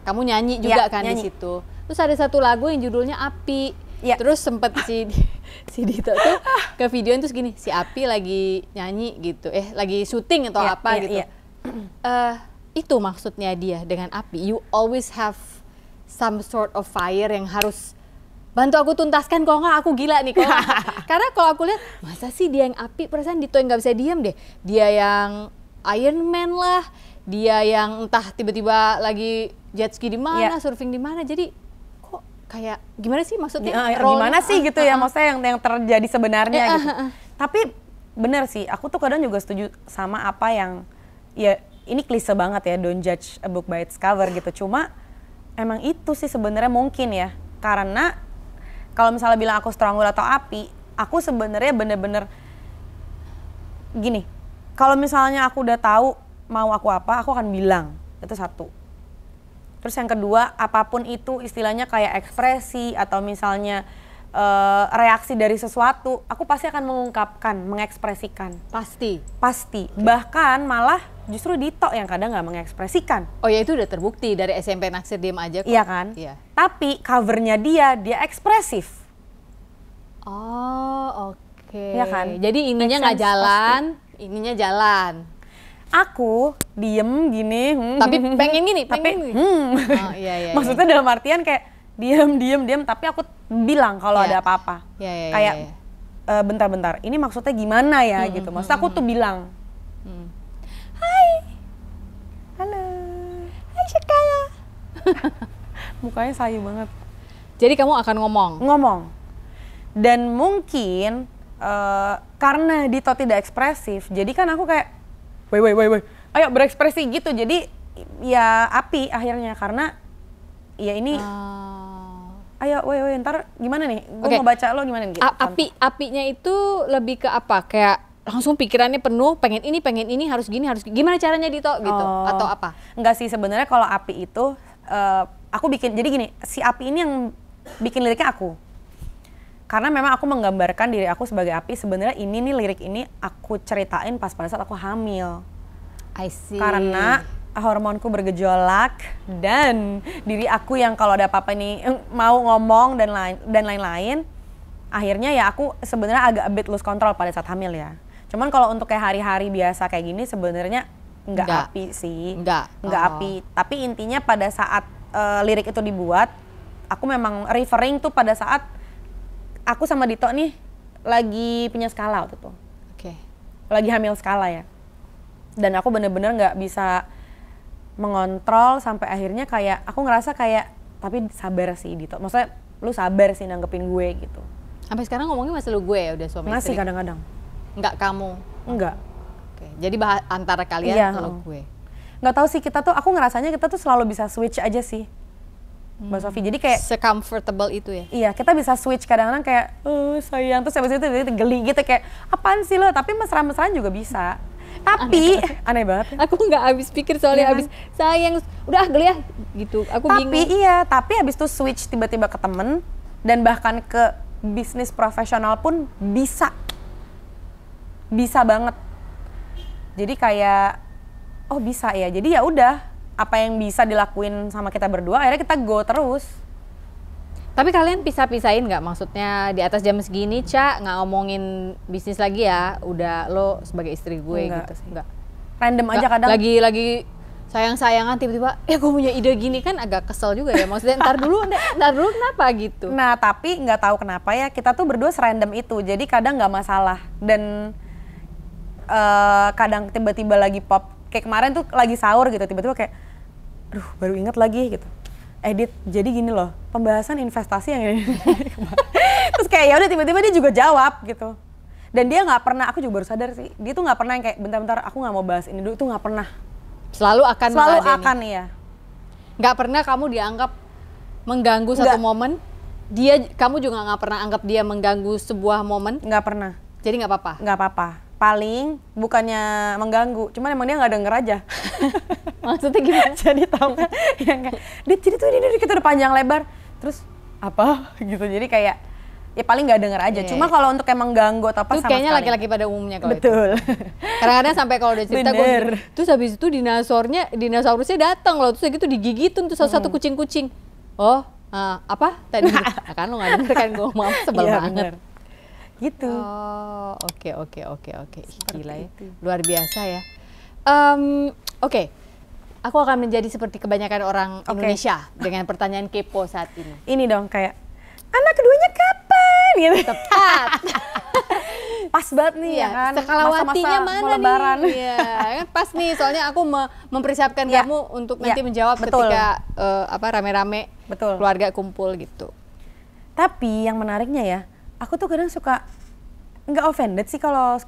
Kamu nyanyi juga kan di situ. Terus ada satu lagu yang judulnya Api. Terus sempet si Dito tuh ke videoin terus gini, si Api lagi nyanyi gitu, lagi syuting atau apa gitu. Itu maksudnya dia dengan Api. You always have some sort of fire yang harus bantu aku tuntaskan, kalau nggak aku gila nih. Karena kalau aku lihat, masa sih dia yang Api, perasaan Dito yang nggak bisa diam deh. Dia yang Iron Man lah, dia yang entah tiba-tiba lagi jet ski di mana, surfing di mana. Jadi kayak gimana sih maksudnya? Gimana sih gitu ya, maksudnya yang terjadi sebenarnya gitu. Tapi bener sih, aku tuh kadang juga setuju sama apa yang, ya ini klise banget ya, don't judge a book by its cover gitu. Cuma emang itu sih sebenarnya mungkin ya, karena kalau misalnya bilang aku strong will atau Api, aku sebenarnya bener-bener gini, kalau misalnya aku udah tahu mau aku apa, aku akan bilang, itu satu. Terus yang kedua, apapun itu istilahnya kayak ekspresi atau misalnya reaksi dari sesuatu, aku pasti akan mengungkapkan, mengekspresikan. Pasti? Pasti. Bahkan malah justru Dito yang kadang nggak mengekspresikan. Oh ya itu udah terbukti dari SMP Naksir Diem aja kok. Iya kan? Iya. Tapi covernya dia ekspresif. Oh oke. Iya kan? Jadi ininya nggak jalan, ininya jalan. Aku diem gini, tapi pengen gini, tapi Oh, iya. maksudnya dalam artian kayak Diam, tapi aku bilang kalau ada apa-apa. Kayak ya. Bentar-bentar, ini maksudnya gimana ya gitu. Maksud aku tuh bilang, hai, halo, hai Shakaya. Mukanya sayu banget. Jadi kamu akan ngomong. Dan mungkin karena Dito tidak ekspresif, jadi kan aku kayak, woi, ayo berekspresi gitu. Jadi ya api akhirnya, karena ya ini, ayo woi, ntar gimana nih? Gue mau baca lo gimana nih? Gitu, apinya itu lebih ke apa? Kayak langsung pikirannya penuh, pengen ini, harus gini. Gimana caranya Dito gitu? Atau apa? Enggak sih, sebenarnya kalau api itu aku bikin, jadi gini, si api ini yang bikin liriknya aku. Karena memang aku menggambarkan diri aku sebagai api. Sebenarnya ini nih, lirik ini aku ceritain pas pada saat aku hamil. I see. Karena hormonku bergejolak dan diri aku yang kalau ada apa-apa nih mau ngomong dan lain-lain. Akhirnya ya aku sebenarnya agak a bit lose control pada saat hamil ya. Cuman kalau untuk kayak hari-hari biasa kayak gini sebenarnya nggak api sih. Nggak api. Tapi intinya pada saat lirik itu dibuat, aku memang referring tuh pada saat aku sama Dito nih lagi punya skala waktu itu. Lagi hamil skala ya. Dan aku bener-bener nggak bisa mengontrol sampai akhirnya kayak aku ngerasa kayak, tapi sabar sih Dito. Maksudnya lu sabar sih nanggepin gue gitu. Sampai sekarang ngomongnya masih lu gue ya, udah suami istri? Masih kadang-kadang. Enggak kamu? Enggak. Jadi antara kalian lu gue? Nggak tahu sih, kita tuh, aku ngerasanya kita tuh selalu bisa switch aja sih. Mbak Sofi, jadi kayak se-comfortable itu ya? Iya, kita bisa switch kadang-kadang kayak sayang, terus habis itu geli gitu kayak apaan sih lo, tapi mesra-mesraan juga bisa. Tapi aneh banget. Aku nggak habis pikir soalnya habis sayang, udah geli ya gitu. Aku bingung. Tapi habis itu switch tiba-tiba ke temen dan bahkan ke bisnis profesional pun bisa banget. Jadi kayak bisa ya. Jadi ya udah, apa yang bisa dilakuin sama kita berdua, akhirnya kita go terus. Tapi kalian pisah-pisahin nggak? Maksudnya di atas jam segini, Ca, nggak ngomongin bisnis lagi ya? Udah lo sebagai istri gue enggak gitu. Sih. Enggak. Random aja kadang. Lagi sayang-sayangan tiba-tiba, gue punya ide gini, kan agak kesel juga ya. Maksudnya ntar dulu kenapa gitu? Nah tapi nggak tahu kenapa ya, kita tuh berdua serandom itu. Jadi kadang nggak masalah. Dan kadang tiba-tiba lagi pop. Kayak kemarin tuh lagi sahur gitu, tiba-tiba kayak, aduh baru inget lagi gitu. Edit, jadi gini loh, pembahasan investasi yang ini. Terus kayak ya udah tiba-tiba dia juga jawab gitu. Dan dia nggak pernah, aku juga baru sadar sih, dia tuh nggak pernah yang kayak bentar-bentar aku nggak mau bahas ini dulu, tuh nggak pernah. Selalu akan ya. Nggak pernah kamu dianggap mengganggu satu momen. Kamu juga nggak pernah anggap dia mengganggu sebuah momen. Nggak pernah. Jadi nggak apa-apa. Nggak apa-apa. Paling bukannya mengganggu, cuman emang dia nggak denger aja. Maksudnya gimana? Jadi tau kan, yang kayak, jadi tuh ini kita udah panjang lebar, terus apa gitu, jadi kayak ya paling nggak denger aja. Cuma kalau untuk emang ganggu atau apa itu sama kayaknya sekali. Laki-laki pada umumnya kalau betul. itu. Kadang-kadang sampai kalau udah cerita gue, terus habis itu dinosaurusnya datang loh, terus gitu digigitin tuh satu kucing-kucing. Apa tadi? Kan lo nggak denger kan gue ngomong, sebel banget. Bener. Gitu. Oke. Gila ya, luar biasa ya. Oke. Aku akan menjadi seperti kebanyakan orang Indonesia dengan pertanyaan kepo saat ini. Ini dong kayak, anak keduanya kapan? Gitu. Tepat. Pas banget nih ya kan. Sekalawatinya mana lebaran. nih? Iya, kan pas nih. Soalnya aku mempersiapkan kamu untuk nanti menjawab ketika rame-rame keluarga kumpul gitu. Tapi yang menariknya ya, aku tuh kadang suka nggak offended sih kalau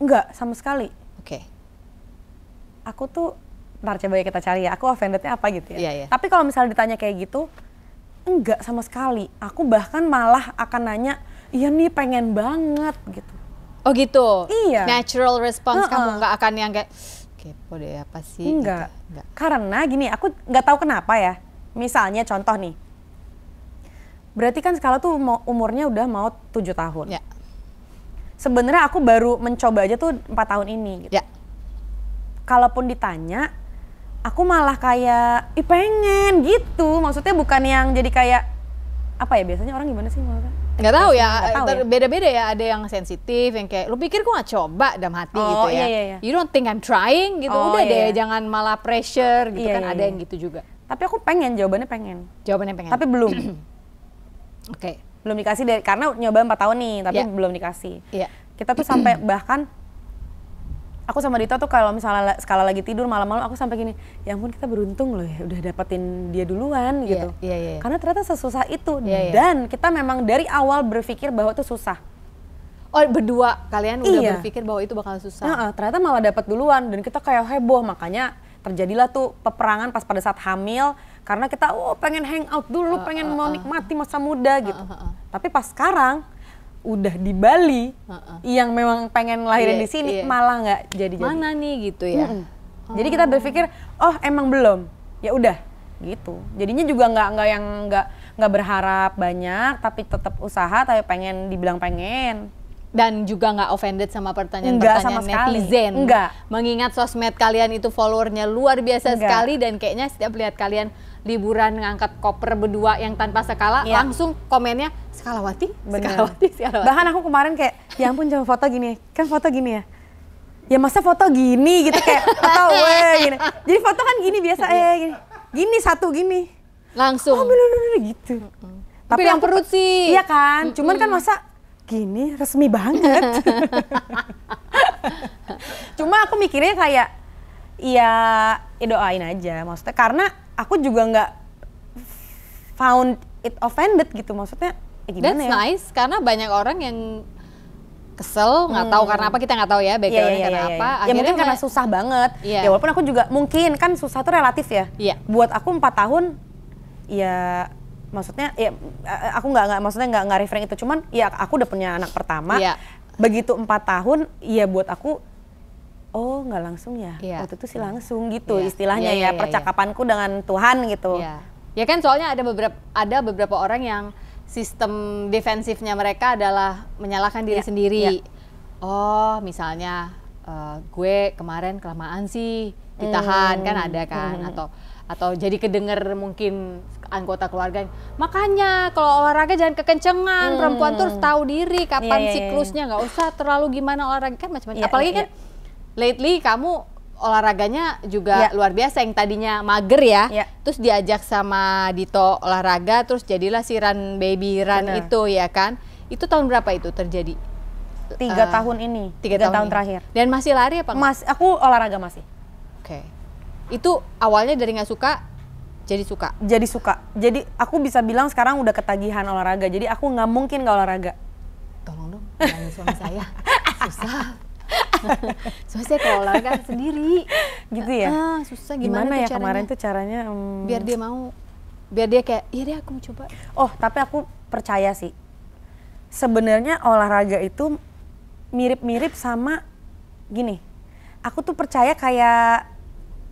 nggak sama sekali. Oke. Aku tuh ntar coba ya kita cari ya, aku offendednya apa gitu ya. Iya. Tapi kalau misalnya ditanya kayak gitu, enggak sama sekali. Aku bahkan malah akan nanya, iya nih pengen banget gitu. Oh gitu? Iya. Natural response kamu, nggak akan yang kayak, kepo deh apa sih? Enggak. Gitu. Enggak. Karena gini, aku nggak tahu kenapa ya. Misalnya contoh nih, berarti kan Skala tuh umurnya udah mau 7 tahun. Ya. Sebenarnya aku baru mencoba aja tuh 4 tahun ini gitu. Ya. Kalaupun ditanya, aku malah kayak, pengen gitu. Maksudnya bukan yang jadi kayak, apa ya, biasanya orang gimana sih maksudnya? Nggak tahu ya, beda-beda ya. Ada yang sensitif, yang kayak, lu pikir gue nggak coba dalam hati gitu ya. Iya. You don't think I'm trying gitu, udah deh jangan malah pressure gitu kan, ada yang gitu juga. Tapi aku pengen, jawabannya pengen. Jawabannya pengen. Tapi belum. Oke. Belum dikasih karena nyoba 4 tahun nih, tapi belum dikasih. Kita tuh sampai bahkan aku sama Dito tuh kalau misalnya skala lagi tidur malam-malam aku sampai gini, ya ampun kita beruntung loh ya udah dapetin dia duluan gitu. Karena ternyata sesusah itu dan kita memang dari awal berpikir bahwa itu susah. Oh berdua kalian udah berpikir bahwa itu bakal susah. Ternyata malah dapat duluan dan kita kayak heboh, makanya terjadilah tuh peperangan pas pada saat hamil karena kita pengen hangout dulu, pengen mau nikmati masa muda gitu. Tapi pas sekarang udah di Bali yang memang pengen lahirin di sini malah nggak jadi. Mana nih gitu ya. Jadi kita berpikir emang belum, ya udah gitu. Jadinya juga nggak berharap banyak, tapi tetap usaha, tapi pengen dibilang pengen. Dan juga nggak offended sama pertanyaan-pertanyaan netizen. Enggak. Mengingat sosmed kalian itu followernya luar biasa sekali dan kayaknya setiap lihat kalian liburan ngangkat koper berdua yang tanpa skala, langsung komennya Skalawati, Skalawati. Bahkan aku kemarin kayak, ya ampun coba foto gini, kan foto gini ya. Ya masa foto gini gitu kayak, atau gini. Jadi foto kan gini biasa gini. Gini satu gini. Langsung. Bener-bener gitu. Tapi yang perut sih. Iya kan, cuman kan masa gini resmi banget. Cuma aku mikirnya kayak, ya doain aja. Maksudnya karena aku juga nggak found it offended gitu, maksudnya gimana. That's nice, karena banyak orang yang kesel, nggak tahu karena apa, kita nggak tahu ya backgroundnya karena apa. Ya mungkin karena susah banget. Ya walaupun aku juga mungkin kan susah tuh relatif ya. Buat aku 4 tahun, ya maksudnya ya aku maksudnya nggak referring itu, cuman ya aku udah punya anak pertama. Begitu 4 tahun, ya buat aku nggak langsung ya. Waktu itu sih langsung gitu istilahnya percakapanku dengan Tuhan gitu. Ya kan soalnya ada beberapa orang yang sistem defensifnya mereka adalah menyalahkan diri sendiri. Oh misalnya gue kemarin kelamaan sih ditahan, kan ada kan, atau jadi kedenger mungkin anggota keluarga, makanya kalau olahraga jangan kekencengan, perempuan tuh harus tahu diri kapan siklusnya, nggak usah terlalu gimana olahraga, kan macam-macam. Apalagi kan lately kamu olahraganya juga luar biasa, yang tadinya mager terus diajak sama Dito olahraga, terus jadilah si Run Baby Run itu ya kan. Itu tahun berapa itu terjadi? 3 tahun ini, 3 tahun terakhir. Dan masih lari apa? Aku olahraga masih. Oke. Itu awalnya dari nggak suka jadi suka? Jadi suka. Jadi aku bisa bilang sekarang udah ketagihan olahraga, jadi aku nggak mungkin nggak olahraga. Tolong dong, bilangin suami saya. Susah. Soalnya saya kalau olahraga sendiri gitu ya. Susah gimana ya caranya? Kemarin tuh caranya biar dia mau, biar dia kayak iya deh aku mau coba. Tapi aku percaya sih sebenarnya olahraga itu mirip-mirip sama gini, aku tuh percaya kayak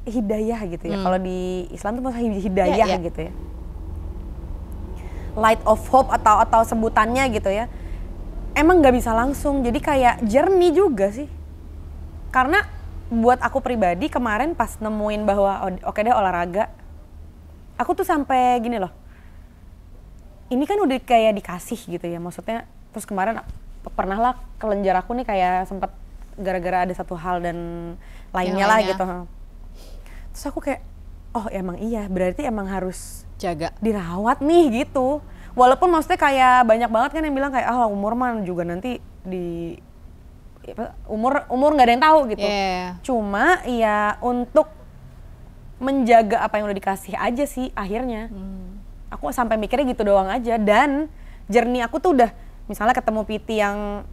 hidayah gitu ya. Kalau di Islam tuh maksudnya hidayah gitu ya, light of hope atau sebutannya gitu ya. Emang nggak bisa langsung, jadi kayak journey juga sih. Karena buat aku pribadi kemarin pas nemuin bahwa oke deh olahraga, aku tuh sampai gini loh, ini kan udah kayak dikasih gitu ya, maksudnya. Terus kemarin pernah lah kelenjar aku nih kayak sempet gara-gara ada satu hal dan lainnya lah gitu. Terus aku kayak emang iya, berarti emang harus jaga, dirawat nih gitu. Walaupun maksudnya kayak banyak banget kan yang bilang kayak umur mah juga nanti di umur nggak ada yang tahu gitu. Cuma ya untuk menjaga apa yang udah dikasih aja sih akhirnya. Aku sampai mikirnya gitu doang aja, dan journey aku tuh udah misalnya ketemu PT yang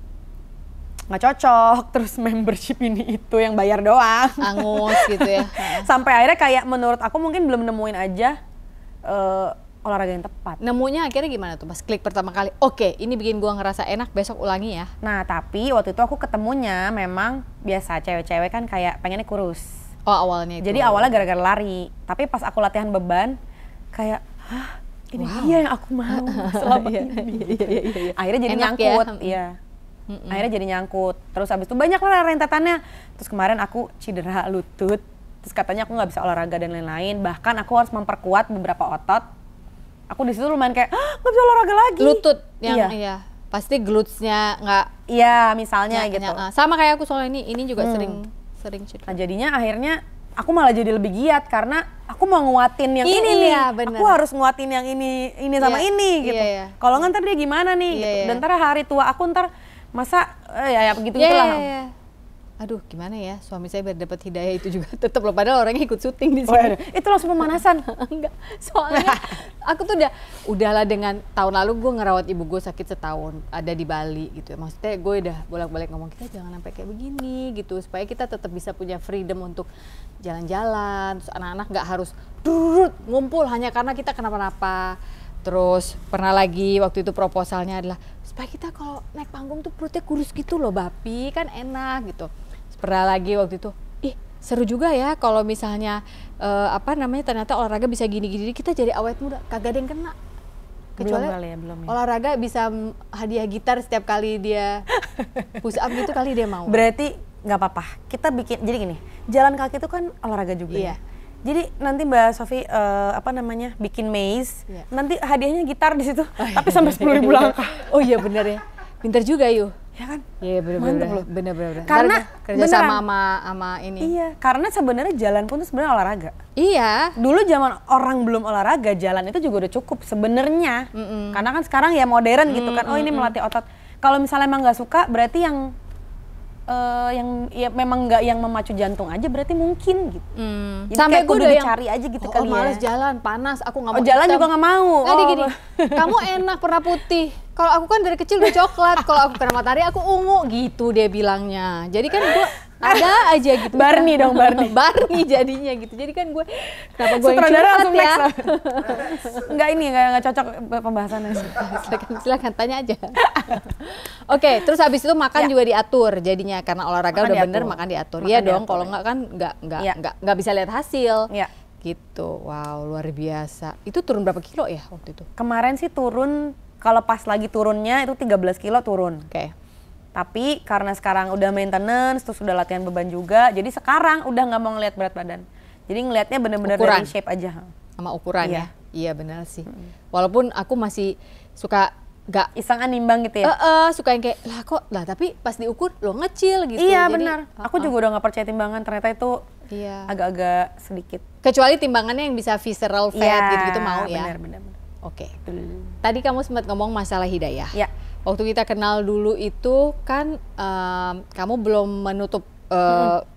nggak cocok, terus membership ini itu yang bayar doang, angus gitu ya. Sampai akhirnya kayak menurut aku mungkin belum nemuin aja olahraga yang tepat. Nemunya akhirnya gimana tuh pas klik pertama kali? Oke, ini bikin gua ngerasa enak, besok ulangi ya. Nah, tapi waktu itu aku ketemunya memang biasa cewek-cewek kan kayak pengennya kurus. Awalnya itu. Jadi awalnya gara-gara lari, tapi pas aku latihan beban kayak ini dia yang aku mau selama ini. Akhirnya jadi nyangkut, akhirnya jadi nyangkut. Terus abis itu banyak lah rentetannya. Terus kemarin aku cedera lutut. Terus katanya aku nggak bisa olahraga dan lain-lain. Bahkan aku harus memperkuat beberapa otot. Aku di situ lumayan kayak nggak bisa olahraga lagi. Lutut yang pasti glutes-nya nggak. Iya, misalnya gitu. Sama kayak aku soalnya ini juga sering cedera. Nah, jadinya akhirnya aku malah jadi lebih giat karena aku mau nguatin yang ini nih. Bener. Aku harus nguatin yang ini sama ini gitu. Kalau nggak ntar dia gimana nih gitu. Dan ntar hari tua aku ntar masa ya begitu-gitulah. Aduh gimana ya, suami saya biar dapat hidayah itu juga tetap loh, padahal orangnya ikut syuting di sini. Itu langsung pemanasan. Enggak, soalnya aku tuh udahlah dengan tahun lalu gue ngerawat ibu gue sakit setahun, ada di Bali gitu ya. Maksudnya gue udah bolak-balik ngomong kita jangan sampai kayak begini gitu, supaya kita tetap bisa punya freedom untuk jalan-jalan, terus anak-anak nggak harus ngumpul hanya karena kita kenapa-napa. Terus pernah lagi waktu itu proposalnya adalah supaya kita kalau naik panggung tuh perutnya kurus gitu loh Bapi, kan enak gitu. Pernah lagi waktu itu, seru juga ya kalau misalnya ternyata olahraga bisa gini-gini, kita jadi awet muda, kagak ada yang kena. Kecuali belum ya. Olahraga bisa hadiah gitar setiap kali dia push up gitu, kali dia mau. Berarti nggak apa-apa, kita bikin, jadi gini, jalan kaki itu kan olahraga juga ya. Jadi nanti Mbak Sofi bikin maze, nanti hadiahnya gitar di situ, tapi sampai 10.000 langkah. Oh iya benar ya, pintar juga yuk. Ya kan? Iya benar-benar. Karena kerja sama ini. Iya, karena sebenarnya jalan pun itu sebenarnya olahraga. Iya. Dulu zaman orang belum olahraga, jalan itu juga udah cukup sebenarnya. Karena kan sekarang ya modern gitu kan. Oh ini melatih otot. Kalau misalnya emang nggak suka, berarti yang memang nggak yang memacu jantung aja, berarti mungkin gitu. Jadi sampai gue udah cari aja gitu kali ya. Males jalan, panas, aku nggak mau. Jalan juga nggak mau. Nggak gini. Kamu enak pernah putih. Kalau aku kan dari kecil udah coklat. Kalau aku kena matahari aku ungu gitu dia bilangnya. Jadi kan gue ada aja gitu. Barney dong, Barney. Barney jadinya gitu. Jadi kan gue kenapa gue yang curhat ya? Nggak cocok pembahasannya. Silakan tanya aja. Oke, terus habis itu makan juga diatur jadinya karena olahraga udah bener, makan diatur. Iya dong, kalau nggak kan nggak bisa lihat hasil. Iya. Gitu. Wow, luar biasa. Itu turun berapa kilo ya waktu itu? Kemarin sih turun, kalau pas lagi turunnya itu 13 kilo turun. Oke. Tapi karena sekarang udah maintenance, terus udah latihan beban juga, jadi sekarang udah nggak mau ngeliat berat badan. Jadi ngelihatnya bener-bener dari shape aja. Sama ukuran ya? Iya benar sih. Walaupun aku masih suka gak isangan nimbang gitu ya? Suka yang kayak, lah tapi pas diukur lo ngecil gitu. Iya benar. Aku juga udah gak percaya timbangan, ternyata itu agak-agak sedikit. Kecuali timbangannya yang bisa visceral fat gitu-gitu mau ya? Benar. Oke. Tadi kamu sempat ngomong masalah hidayah. Iya. Waktu kita kenal dulu itu kan kamu belum menutup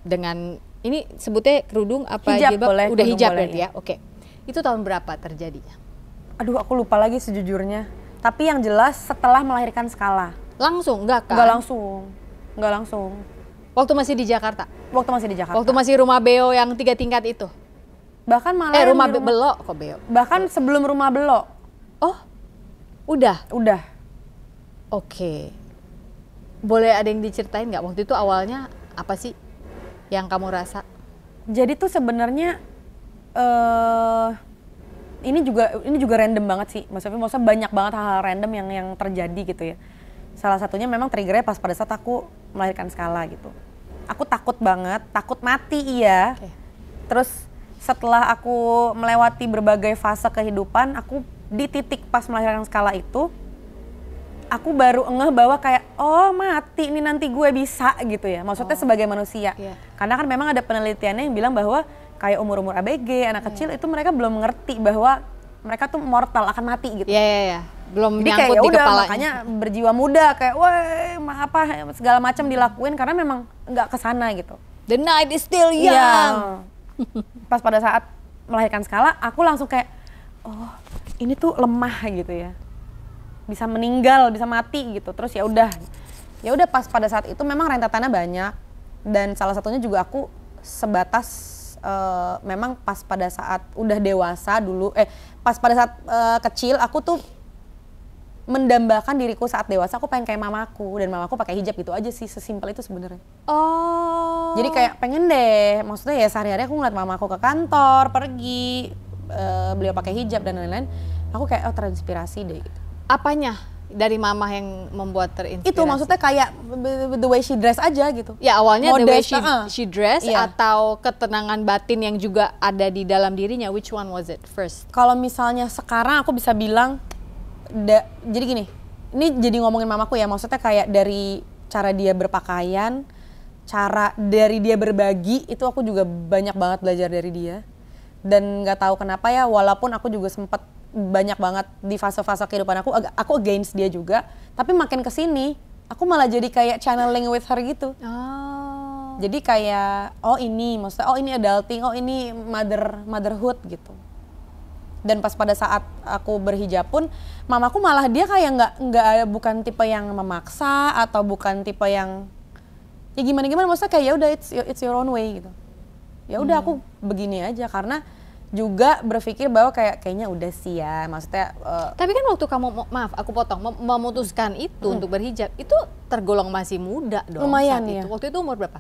dengan, ini sebutnya kerudung apa hijab? Boleh, udah hijab boleh, berarti ya? Oke. Itu tahun berapa terjadinya? Aduh aku lupa lagi sejujurnya. Tapi yang jelas setelah melahirkan Skala. Langsung? Enggak kan? Enggak langsung. Waktu masih di Jakarta? Waktu masih di Jakarta. Waktu masih rumah Beo yang 3 tingkat itu? Bahkan malah rumah Belo kok Beo? Bahkan sebelum rumah Belo. Oh, udah? Udah. Oke. Boleh ada yang diceritain nggak waktu itu awalnya apa sih yang kamu rasa? Jadi tuh sebenarnya ini juga random banget sih, maksudnya banyak banget hal-hal random yang terjadi gitu ya. Salah satunya memang triggernya pas pada saat aku melahirkan Skala gitu. Aku takut banget, takut mati iya. Okay. Terus setelah aku melewati berbagai fase kehidupan, aku di titik pas melahirkan Skala itu, aku baru ngeh bahwa kayak, oh mati ini nanti gue bisa gitu ya. Maksudnya sebagai manusia. Yeah. Karena kan memang ada penelitiannya yang bilang bahwa kayak umur-umur ABG, anak kecil itu mereka belum mengerti bahwa mereka tuh mortal, akan mati gitu. Iya. Belum jadi nyangkut kayak di kepalanya. Makanya berjiwa muda kayak, wah segala macam dilakuin karena memang nggak kesana gitu. The night is still young. Iya. Pas pada saat melahirkan Skala, aku langsung kayak, oh ini tuh lemah gitu ya. Bisa meninggal, bisa mati gitu. Terus ya udah pas pada saat itu memang rentetannya banyak dan salah satunya juga aku sebatas memang pas pada saat udah dewasa dulu, pas pada saat kecil aku tuh mendambakan diriku saat dewasa aku pengen kayak mamaku dan mamaku pakai hijab gitu aja sih, sesimpel itu sebenarnya. Oh. Jadi kayak pengen deh, maksudnya ya sehari-hari aku ngeliat mamaku ke kantor, pergi, beliau pakai hijab dan lain-lain, aku kayak terinspirasi deh gitu. Apanya dari mama yang membuat terinspirasi? Itu maksudnya kayak the way she dress aja gitu. Ya awalnya modest, the way she dress iya. Atau ketenangan batin yang juga ada di dalam dirinya, which one was it first? Kalau misalnya sekarang aku bisa bilang, jadi gini, ini jadi ngomongin mamaku ya, maksudnya kayak dari cara dia berpakaian, cara dari dia berbagi itu aku juga banyak banget belajar dari dia. Dan nggak tahu kenapa ya, walaupun aku juga sempat banyak banget di fase-fase kehidupan aku against dia juga, tapi makin kesini aku malah jadi kayak channeling with her gitu. Oh. Jadi kayak maksudnya ini adulting, ini motherhood gitu. Dan pas pada saat aku berhijab pun, mamaku malah dia kayak bukan tipe yang memaksa atau bukan tipe yang ya gimana maksudnya kayak ya udah it's your own way gitu. Ya udah aku begini aja, karena juga berpikir bahwa kayaknya udah sih ya, maksudnya tapi kan waktu kamu, maaf aku potong, memutuskan itu untuk berhijab, itu tergolong masih muda dong. Lumayan saat ya. itu. Waktu itu umur berapa?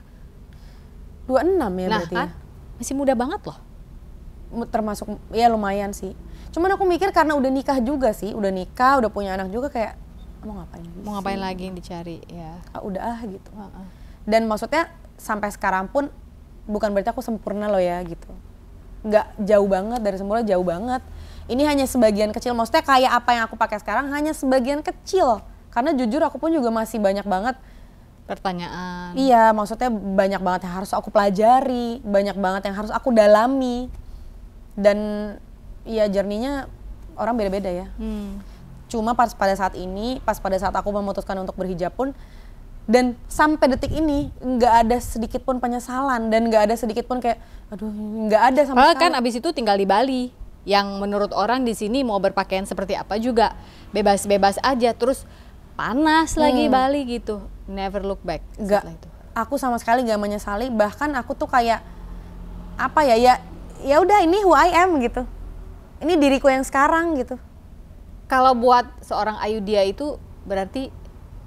26 ya Nah berarti kan, ya. masih muda banget loh. Termasuk ya lumayan sih. Cuman aku mikir karena udah nikah juga sih, udah punya anak juga, kayak mau ngapain lagi? Mau ngapain lagi yang dicari ya? Udah gitu. Dan maksudnya sampai sekarang pun bukan berarti aku sempurna loh ya gitu. Nggak jauh banget dari sempurna, jauh banget. Ini hanya sebagian kecil, maksudnya kayak apa yang aku pakai sekarang hanya sebagian kecil. Karena jujur aku pun juga masih banyak banget pertanyaan. Iya, maksudnya banyak banget yang harus aku pelajari, banyak banget yang harus aku dalami. Dan ya journey-nya orang beda-beda ya. Cuma pada saat aku memutuskan untuk berhijab pun, dan sampai detik ini nggak ada sedikit pun penyesalan dan nggak ada sedikit pun kayak aduh, nggak ada sama sekali. Kan abis itu tinggal di Bali, yang menurut orang di sini mau berpakaian seperti apa juga bebas-bebas aja, terus panas lagi Bali gitu, never look back. Nggak, aku sama sekali nggak menyesali, bahkan aku tuh kayak apa ya udah ini who I am gitu. Ini diriku yang sekarang gitu. Kalau buat seorang Ayudhya itu berarti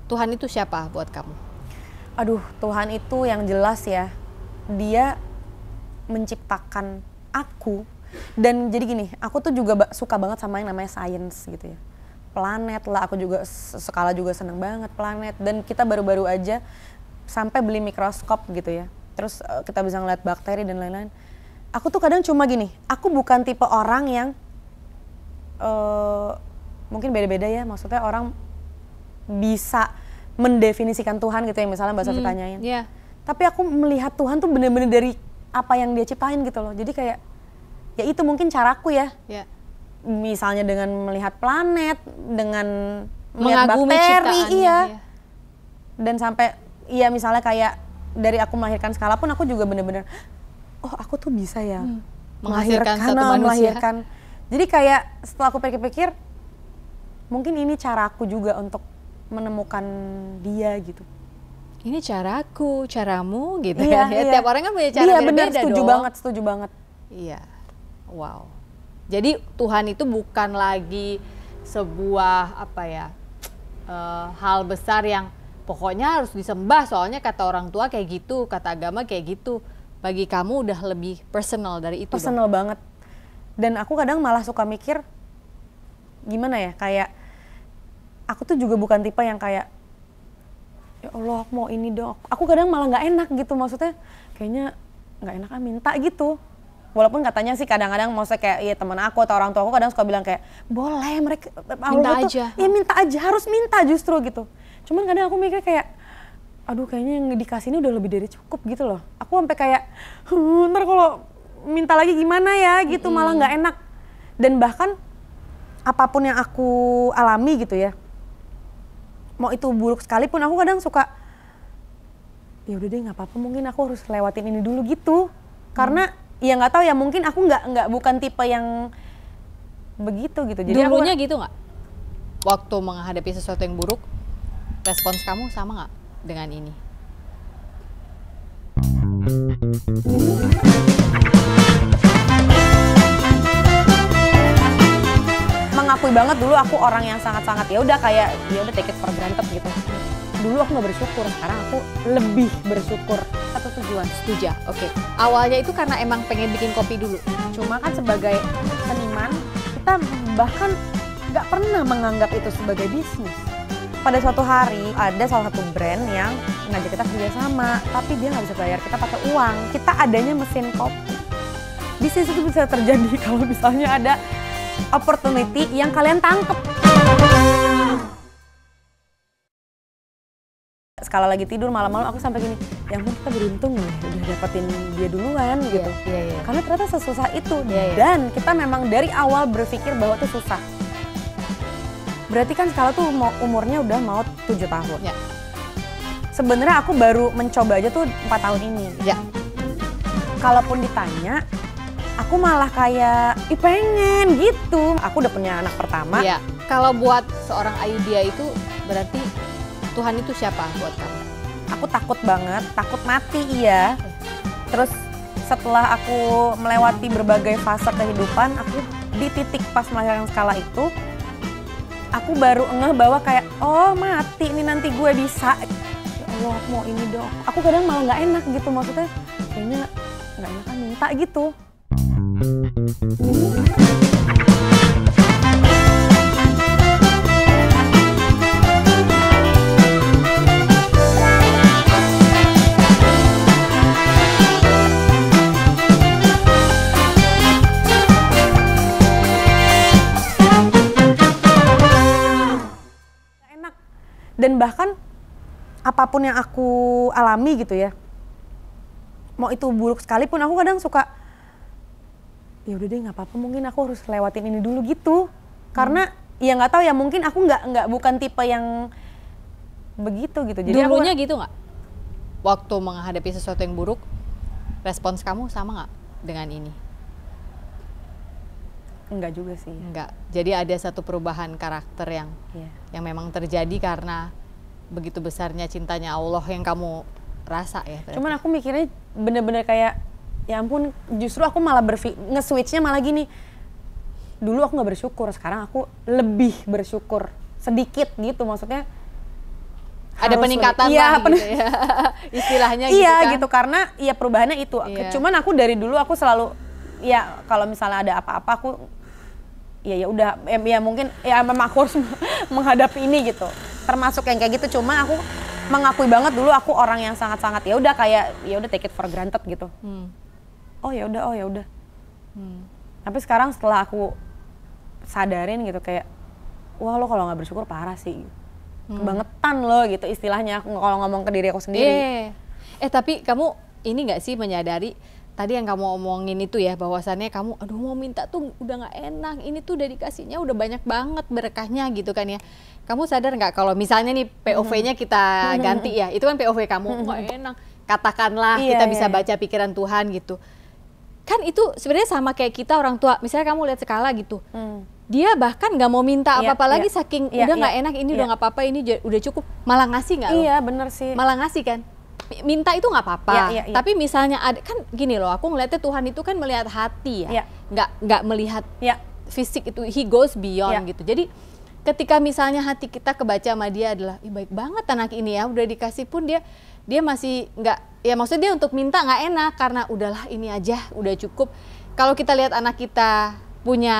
Tuhan itu siapa buat kamu? Aduh, Tuhan itu yang jelas ya. Dia menciptakan aku. Dan jadi gini, aku tuh juga suka banget sama yang namanya science gitu ya. Planet lah, aku juga skala juga seneng banget planet. Dan kita baru-baru aja sampai beli mikroskop gitu ya. Terus kita bisa ngeliat bakteri dan lain-lain. Aku tuh kadang cuma gini, aku bukan tipe orang yang mungkin beda-beda ya, maksudnya orang bisa mendefinisikan Tuhan gitu ya, misalnya Mbak Sofi tanyain. Yeah. Tapi aku melihat Tuhan tuh bener-bener dari apa yang dia ciptain gitu loh. Jadi kayak, ya itu mungkin caraku ya. Yeah. Misalnya dengan melihat planet, dengan melihat mengagumi bakteri, iya. Ya. Dan sampai, iya misalnya kayak dari aku melahirkan skala pun aku juga bener-bener, oh aku tuh bisa ya menghasilkan satu manusia. Jadi kayak setelah aku pikir-pikir, mungkin ini caraku juga untuk menemukan dia gitu. Ini caraku, caramu gitu Iya, ya. iya. Tiap orang kan punya cara Iya, beda-beda bener, setuju dong. setuju banget. Iya, wow. Jadi Tuhan itu bukan lagi sebuah hal besar yang pokoknya harus disembah, soalnya kata orang tua kayak gitu, kata agama kayak gitu. Bagi kamu udah lebih personal dari itu. Personal banget. Dan aku kadang malah suka mikir, gimana ya, kayak aku tuh juga bukan tipe yang kayak, ya Allah aku mau ini dong. Aku kadang malah nggak enak gitu, maksudnya kayaknya nggak enak minta gitu. Walaupun katanya sih kadang-kadang maksudnya kayak ya teman aku atau orang tua aku kadang suka bilang kayak, boleh mereka minta Allah aja. Tuh, ya minta aja, harus minta justru gitu. Cuman kadang aku mikir kayak, aduh kayaknya yang dikasih ini udah lebih dari cukup gitu loh. Aku sampai kayak, ntar kalau minta lagi gimana ya gitu, malah nggak enak. Dan bahkan apapun yang aku alami gitu ya, mau itu buruk sekalipun aku kadang suka, ya udah deh nggak apa-apa, mungkin aku harus lewatin ini dulu gitu. Karena ya nggak tahu ya, mungkin aku bukan tipe yang begitu gitu. Jadi dulunya gitu nggak? Waktu menghadapi sesuatu yang buruk, respons kamu sama nggak dengan ini? Mengakui banget dulu aku orang yang sangat-sangat ya udah kayak ya udah take it for granted gitu. Dulu aku nggak bersyukur, sekarang aku lebih bersyukur. Satu tujuan. Setuju. Oke. Awalnya itu karena emang pengen bikin kopi dulu. Cuma kan sebagai seniman kita bahkan nggak pernah menganggap itu sebagai bisnis. Pada suatu hari ada salah satu brand yang ngajak kita kerja sama, tapi dia nggak bisa bayar kita pakai uang. Kita adanya mesin kopi. Bisnis itu bisa terjadi kalau misalnya ada opportunity yang kalian tangkep. sekala lagi tidur malam-malam aku sampai gini, ya ampun kita beruntung ya udah dapetin dia duluan gitu. Karena ternyata sesusah itu dan kita memang dari awal berpikir bahwa itu susah. Berarti kan Skala tuh umurnya udah mau 7 tahun. Ya. Sebenarnya aku baru mencoba aja tuh 4 tahun ini. Ya. Kalaupun ditanya, aku malah kayak, pengen gitu. Aku udah punya anak pertama. Iya. Kalau buat seorang Ayudhya itu berarti Tuhan itu siapa buat kamu? Aku takut banget, takut mati iya. Terus setelah aku melewati berbagai fase kehidupan, aku di titik pas melahirkan Skala itu, aku baru ngeh bahwa kayak, oh mati ini nanti gue bisa. Ya Allah mau ini dong. Aku kadang malah nggak enak gitu, maksudnya kayaknya nggak enak kan minta gitu. Enak. Dan bahkan apapun yang aku alami gitu ya, mau itu buruk sekalipun aku kadang suka, ya udah deh nggak apa-apa, mungkin aku harus lewatin ini dulu gitu. Karena ya nggak tahu ya, mungkin aku nggak bukan tipe yang begitu gitu. Jadi Dulunya gitu nggak? Waktu menghadapi sesuatu yang buruk, respons kamu sama nggak dengan ini? enggak juga sih. Enggak. Jadi ada satu perubahan karakter yang memang terjadi karena begitu besarnya cintanya Allah yang kamu rasa ya. Berarti. Cuman aku mikirnya bener-bener kayak, ya ampun, justru aku malah nge-switchnya malah gini. Dulu aku nggak bersyukur, sekarang aku lebih bersyukur sedikit gitu, maksudnya. Ada peningkatan lah gitu ya. Istilahnya gitu iya kan. gitu, karena ya perubahannya itu. Iya. Cuman aku dari dulu aku selalu, ya kalau misalnya ada apa-apa aku, ya udah, ya mungkin ya memang aku harus menghadapi ini gitu. Termasuk yang kayak gitu, cuma aku mengakui banget dulu aku orang yang sangat-sangat ya udah kayak ya udah take it for granted gitu. Oh ya udah. Tapi sekarang setelah aku sadarin gitu kayak, wah lo kalau nggak bersyukur parah sih. Kebangetan lo gitu istilahnya kalau ngomong ke diri aku sendiri. Tapi kamu ini nggak sih menyadari tadi yang kamu omongin itu ya, bahwasannya kamu aduh mau minta tuh udah nggak enak, ini tuh udah dikasihnya udah banyak banget berkahnya gitu kan ya. Kamu sadar nggak kalau misalnya nih POV-nya kita ganti ya, itu kan POV kamu nggak enak, katakanlah kita bisa baca pikiran Tuhan gitu. Kan itu sebenarnya sama kayak kita orang tua, misalnya kamu lihat Skala gitu, dia bahkan nggak mau minta apa-apa lagi saking udah nggak enak, ini udah nggak apa-apa, ini udah cukup, malah ngasih nggak lo? Iya bener sih. Malah ngasih kan? Minta itu nggak apa-apa, tapi misalnya ada kan gini loh, aku ngeliatnya Tuhan itu kan melihat hati ya, nggak melihat fisik itu, He goes beyond gitu. Jadi ketika misalnya hati kita kebaca sama dia adalah, baik banget anak ini ya, udah dikasih pun dia masih nggak, ya maksudnya dia untuk minta nggak enak karena udahlah ini aja udah cukup. Kalau kita lihat anak kita punya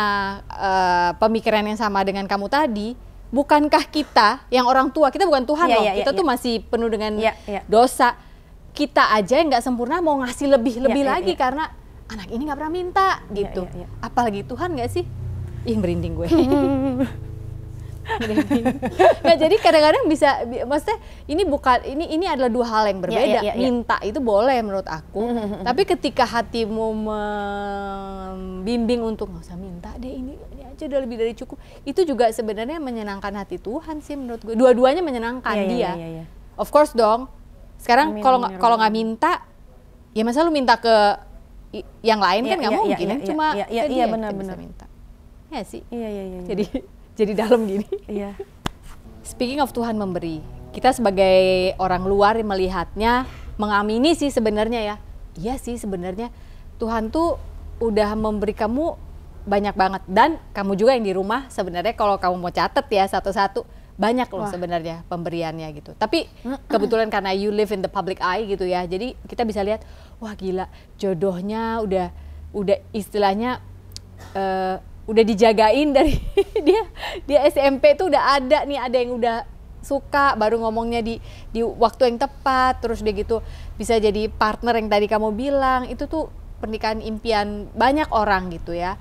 pemikiran yang sama dengan kamu tadi, bukankah kita yang orang tua, kita bukan Tuhan loh, kita tuh masih penuh dengan dosa. Kita aja yang nggak sempurna mau ngasih lebih lagi karena anak ini nggak pernah minta gitu. Apalagi Tuhan nggak sih? Ih merinding gue. Nah jadi kadang-kadang bisa, maksudnya ini adalah dua hal yang berbeda. Minta itu boleh menurut aku, tapi ketika hatimu membimbing untuk nggak usah minta deh, ini aja udah lebih dari cukup, itu juga sebenarnya menyenangkan hati Tuhan sih menurut gue. Dua-duanya menyenangkan dia. Of course dong. Sekarang kalau nggak minta, ya masa lu minta ke yang lain kan nggak mungkin, cuma dia benar-benar minta. Ya sih. Jadi dalam gini. Speaking of Tuhan memberi, kita sebagai orang luar melihatnya, mengamini sih sebenarnya ya. Iya sih sebenarnya Tuhan tuh udah memberi kamu banyak banget, dan kamu juga yang di rumah sebenarnya kalau kamu mau catet ya satu-satu, banyak loh sebenarnya pemberiannya gitu. Tapi kebetulan karena you live in the public eye gitu ya, jadi kita bisa lihat, wah gila jodohnya udah istilahnya udah dijagain dari dia SMP tuh udah ada nih, ada yang udah suka, baru ngomongnya di waktu yang tepat, terus dia gitu bisa jadi partner yang tadi kamu bilang, itu tuh pernikahan impian banyak orang gitu ya.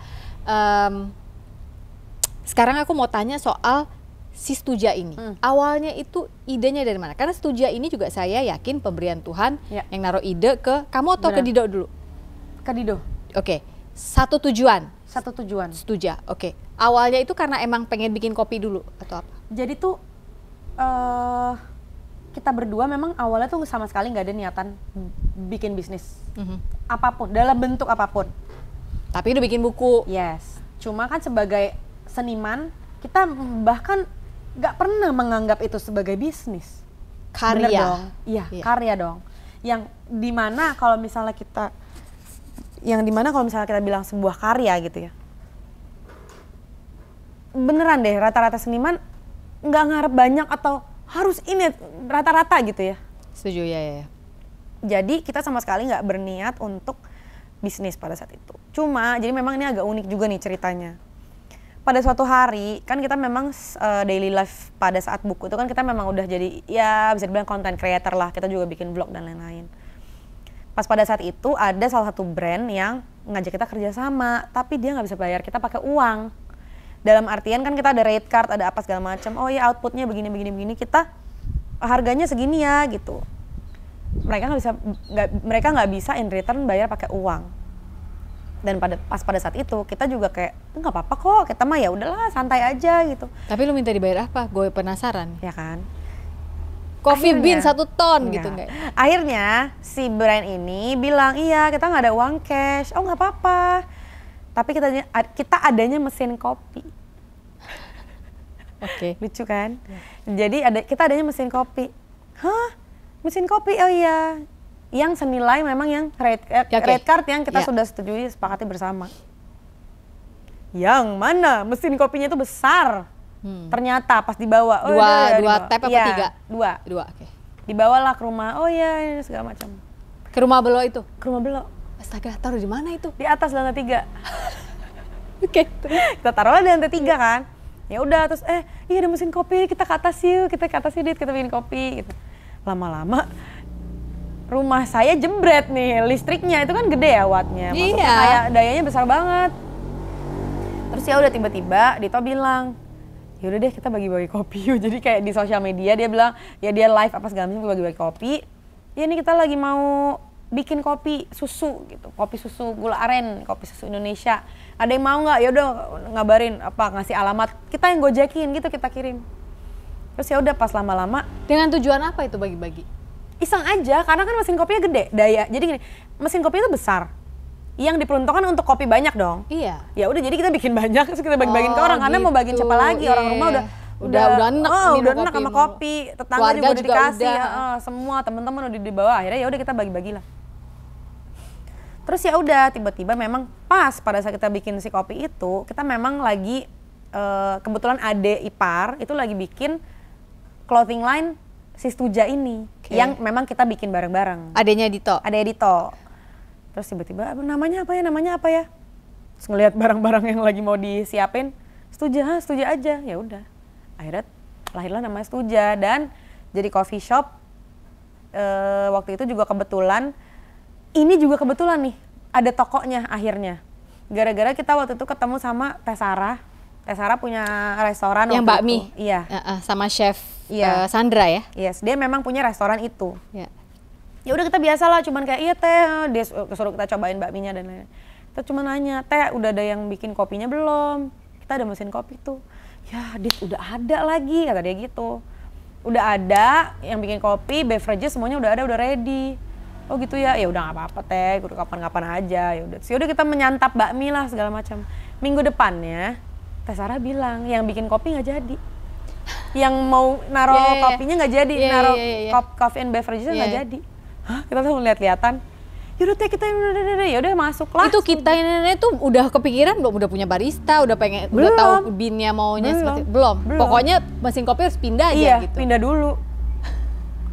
Sekarang aku mau tanya soal si Stuja ini, awalnya itu idenya dari mana? Karena Stuja ini juga saya yakin pemberian Tuhan yang naruh ide ke kamu atau ke Dido dulu? Ke Dido. Oke, satu tujuan. Satu tujuan. Stuja, oke. Awalnya itu karena emang pengen bikin kopi dulu atau apa? Jadi tuh kita berdua memang awalnya tuh sama sekali nggak ada niatan bikin bisnis. Apapun, dalam bentuk apapun. Tapi udah bikin buku. Yes. Cuma kan sebagai seniman, kita bahkan nggak pernah menganggap itu sebagai bisnis. Karya. Bener dong. Iya, karya dong. Yang dimana kalau misalnya kita bilang sebuah karya gitu ya. Beneran deh, rata-rata seniman nggak ngarep banyak atau harus ini rata-rata gitu ya. Setuju ya. Jadi kita sama sekali nggak berniat untuk bisnis pada saat itu. Cuma, jadi memang ini agak unik juga nih ceritanya. Pada suatu hari, kan kita memang daily life pada saat buku itu kan kita memang udah jadi, ya bisa dibilang content creator lah. Kita juga bikin vlog dan lain-lain. Pas pada saat itu ada salah satu brand yang ngajak kita kerja sama, tapi dia nggak bisa bayar kita pakai uang. Dalam artian kan kita ada rate card, ada apa segala macam. Oh ya outputnya begini, kita harganya segini ya gitu. Mereka nggak bisa in return bayar pakai uang. Dan pas pada saat itu kita juga kayak nggak apa-apa kok, kita mah ya udahlah santai aja gitu. Tapi lu minta dibayar apa? Gue penasaran. Ya kan. Coffee bean 1 ton gitu nggak? Akhirnya si brand ini bilang iya kita nggak ada uang cash. Oh nggak apa-apa. Tapi kita adanya mesin kopi. Oke. Lucu kan? Jadi kita adanya mesin kopi. Hah? Mesin kopi? Oh iya. Yang senilai memang yang rate card yang kita sudah setujui sepakati bersama. Yang mana mesin kopinya itu besar. Ternyata pas dibawa. Oh, dua tap apa 3? Dua, oke. Dibawalah ke rumah. Oh iya, ini segala macam. Ke rumah Belo itu? Ke rumah Belo. Astaga, taruh di mana itu? Di atas lantai 3. Oke. Kita taruhlah di lantai 3 kan. Ya udah terus iya ada mesin kopi, kita ke atas yuk, kita bikin kopi gitu. Lama-lama rumah saya jebret nih, listriknya itu kan gede ya wattnya, maksudnya kayak dayanya besar banget. Terus ya udah tiba-tiba Dito bilang, ya udah deh kita bagi-bagi kopi yuk. Jadi kayak di sosial media dia bilang, ya dia live apa segala macam bagi-bagi kopi. Ya ini kita lagi mau bikin kopi susu gitu, kopi susu gula aren, kopi susu Indonesia. Ada yang mau nggak? Ya udah ngabarin ngasih alamat, kita yang gojekin gitu, kita kirim. Terus ya udah pas lama-lama. Dengan tujuan apa itu bagi-bagi? Iseng aja, karena kan mesin kopinya gede, daya. Jadi gini, mesin kopi itu besar. Yang diperuntukkan untuk kopi banyak dong. Iya. Ya udah jadi kita bikin banyak, terus kita bagi-bagiin ke orang karena mau bagiin siapa lagi, orang rumah udah enak sama kopi, tetangga juga udah dikasih, semua teman-teman udah dibawa. Akhirnya ya udah kita bagi-bagilah. Terus ya udah tiba-tiba memang pas pada saat kita bikin si kopi itu, kita memang lagi kebetulan ade ipar itu lagi bikin clothing line si Stuja ini yang memang kita bikin bareng-bareng. Adanya Dito. Terus tiba-tiba namanya apa ya? Terus ngelihat barang-barang yang lagi mau disiapin, Stuja aja. Ya udah. Akhirnya lahirlah namanya Stuja dan jadi coffee shop. Waktu itu juga kebetulan nih ada tokonya akhirnya. Gara-gara kita waktu itu ketemu sama Teh Sarah. Teh Sarah punya restoran yang bakmi. Iya. Sama chef Sandra ya. Yes, dia memang punya restoran itu. Ya. Ya udah kita biasalah, cuman kayak iya Teh, dia suruh kita cobain bakminya dan lain-lain. Kita cuma nanya, Teh udah ada yang bikin kopinya belum? Kita ada mesin kopi tuh. Ya, Dit udah ada lagi kata dia gitu. Udah ada yang bikin kopi, beverages semuanya udah ada, udah ready. Oh gitu ya, ya udah nggak apa-apa Teh, udah kapan-kapan aja. Ya udah kita menyantap bakmi lah segala macam. Minggu depannya Teh Sarah bilang yang bikin kopi nggak jadi, yang mau naruh kopinya nggak jadi, naruh coffee and beverages nggak jadi. Hah? Kita tuh lihat-lihatan. Yaudah Teh kita udah masuk lah. Itu kita ini tuh udah kepikiran belum, udah punya barista, udah tahu binnya maunya seperti belum. Pokoknya mesin kopi harus pindah aja gitu. Pindah dulu.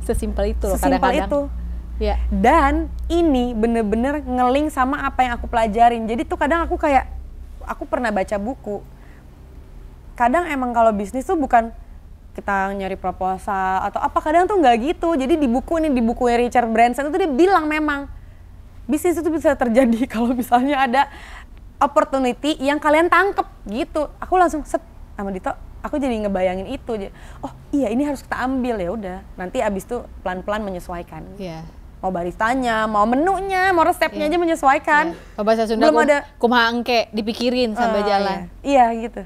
Sesimpel itu loh kadang-kadang. Sesimpel itu. Ya. Dan ini bener-bener ngeling sama apa yang aku pelajarin. Jadi tuh kadang aku pernah baca buku. Kadang emang kalau bisnis tuh bukan kita nyari proposal atau apa, kadang tuh nggak gitu. Jadi di bukunya Richard Branson itu dia bilang memang bisnis itu bisa terjadi kalau misalnya ada opportunity yang kalian tangkep gitu. Aku langsung set sama Dito, aku jadi ngebayangin itu. Oh iya ini harus kita ambil, ya udah. Nanti abis itu pelan-pelan menyesuaikan. Iya. Mau baristanya, mau menunya, mau resepnya aja menyesuaikan. Kalau bahasa Sunda belum ada kumaha engke dipikirin sampai jalan. Iya gitu.